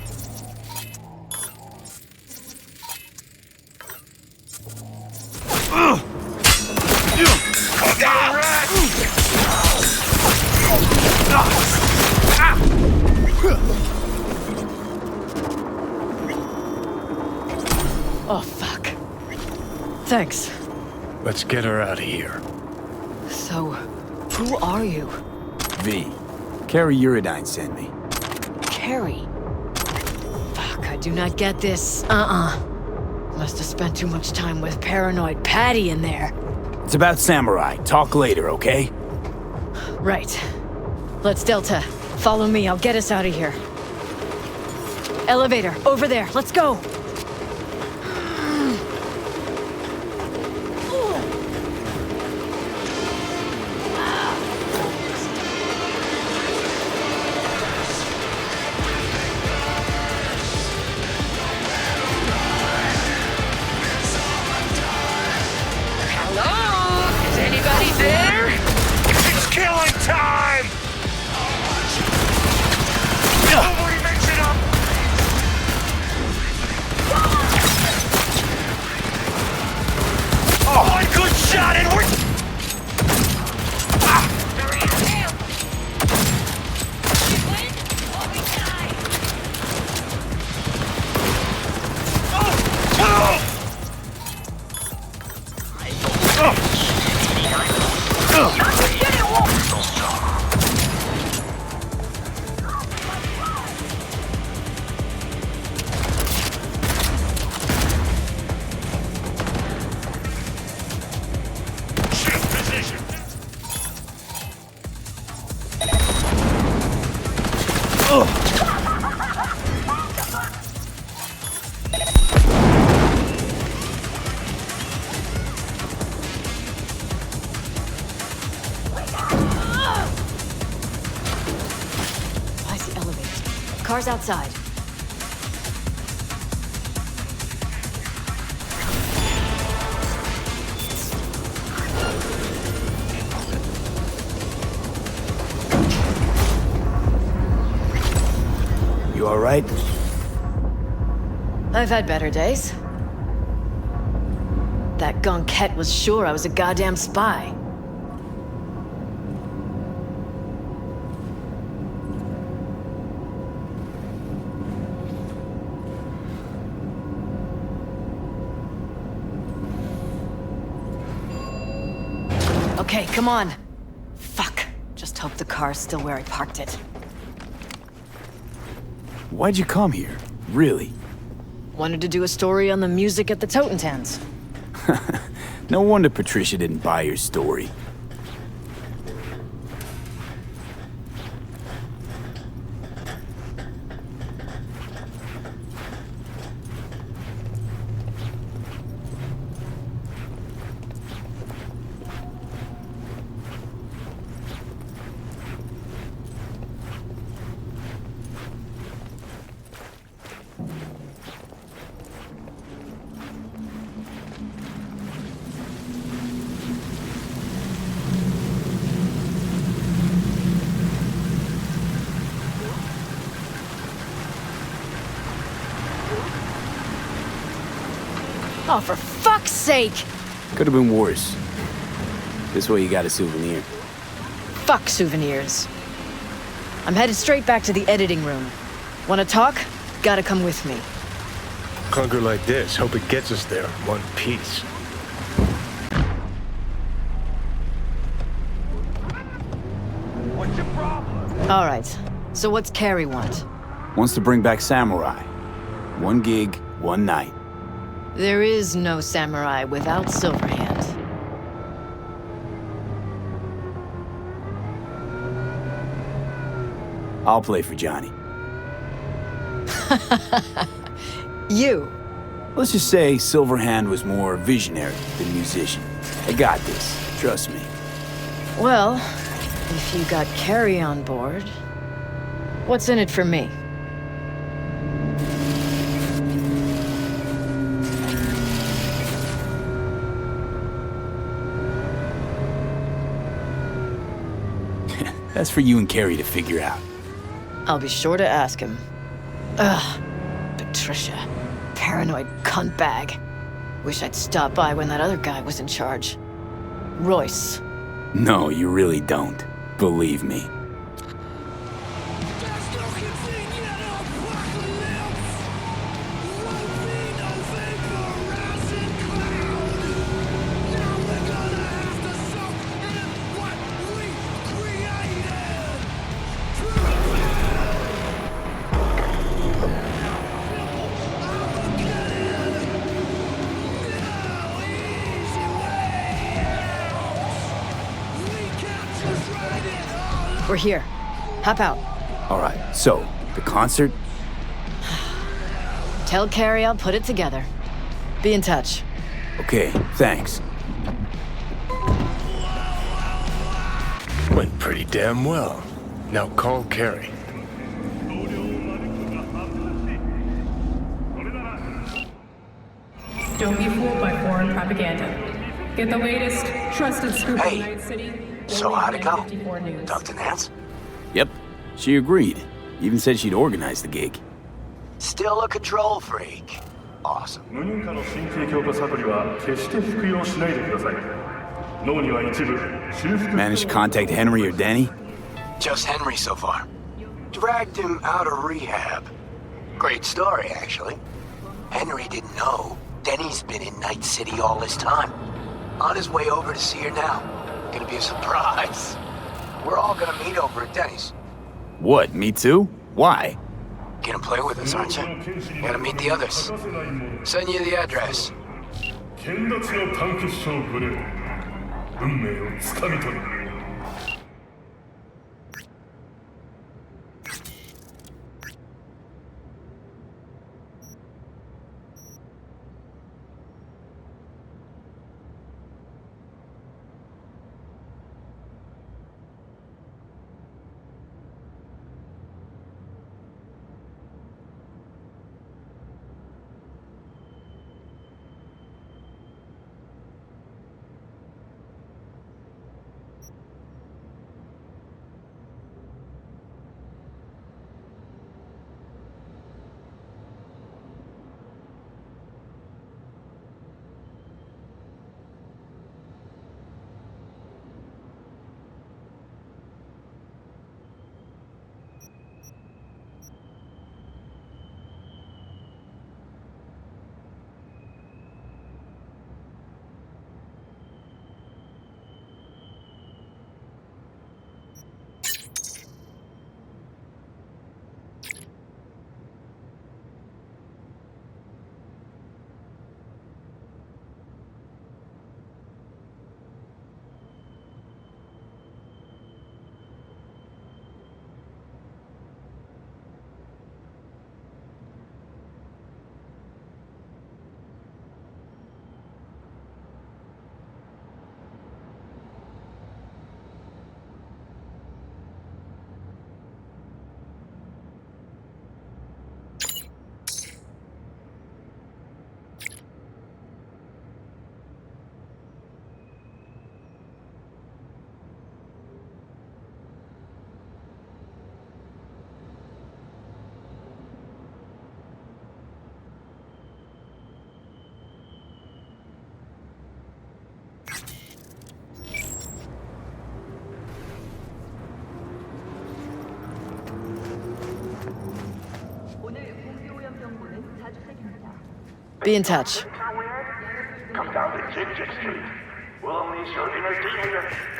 Oh, fuck. Thanks. Let's get her out of here. So, who are you? V. Carrie Uridine sent me. Carrie? Fuck, I do not get this. Must have spent too much time with paranoid Patty in there. It's about Samurai. Talk later, okay? Right. Let's Delta. Follow me, I'll get us out of here. Elevator, over there, let's go! car's outside. You all right? I've had better days. That gunkette was sure I was a goddamn spy. Okay, come on. Fuck. Just hope the car's still where I parked it. Why'd you come here? Really? Wanted to do a story on the music at the Totentans. No wonder Patricia didn't buy your story. Oh, for fuck's sake! Could have been worse. This way you got a souvenir. Fuck souvenirs. I'm headed straight back to the editing room. Wanna talk? Gotta come with me. Clunker like this, hope it gets us there in one piece. What's your problem? Alright, so what's Carrie want? Wants to bring back Samurai. One gig, one night. There is no samurai without Silverhand. I'll play for Johnny. You? Let's just say Silverhand was more visionary than musician. I got this, trust me. Well, if you got Carrie on board, what's in it for me? That's for you and Carrie to figure out. I'll be sure to ask him. Ugh, Patricia. Paranoid cunt bag. Wish I'd stopped by when that other guy was in charge. Royce. No, you really don't. Believe me. We're here. Hop out. All right, so, the concert? Tell Carrie I'll put it together. Be in touch. Okay, thanks. Went pretty damn well. Now call Carrie. Don't be fooled by foreign propaganda. Get the latest, trusted scoop Hey, of Night City. So how'd it go? 54 News. Talk to Nance? Yep, she agreed. Even said she'd organize the gig. Still a control freak. Awesome. 無認可の神経強化サプリは決して服用しないでください。脳には一部修復 Managed to contact Henry or Denny? Just Henry so far. Dragged him out of rehab. Great story, actually. Henry didn't know Denny's been in Night City all this time. On his way over to see her now. Gonna be a surprise. We're all gonna meet over at Denny's. What, me too? Why? Gonna play with us, aren't you? Gotta meet the others. Send you the address. 剣立ちの短結晶グレード運命をつかみ取る Be in touch. Come down to Jig Street. We'll unleash your inner demon.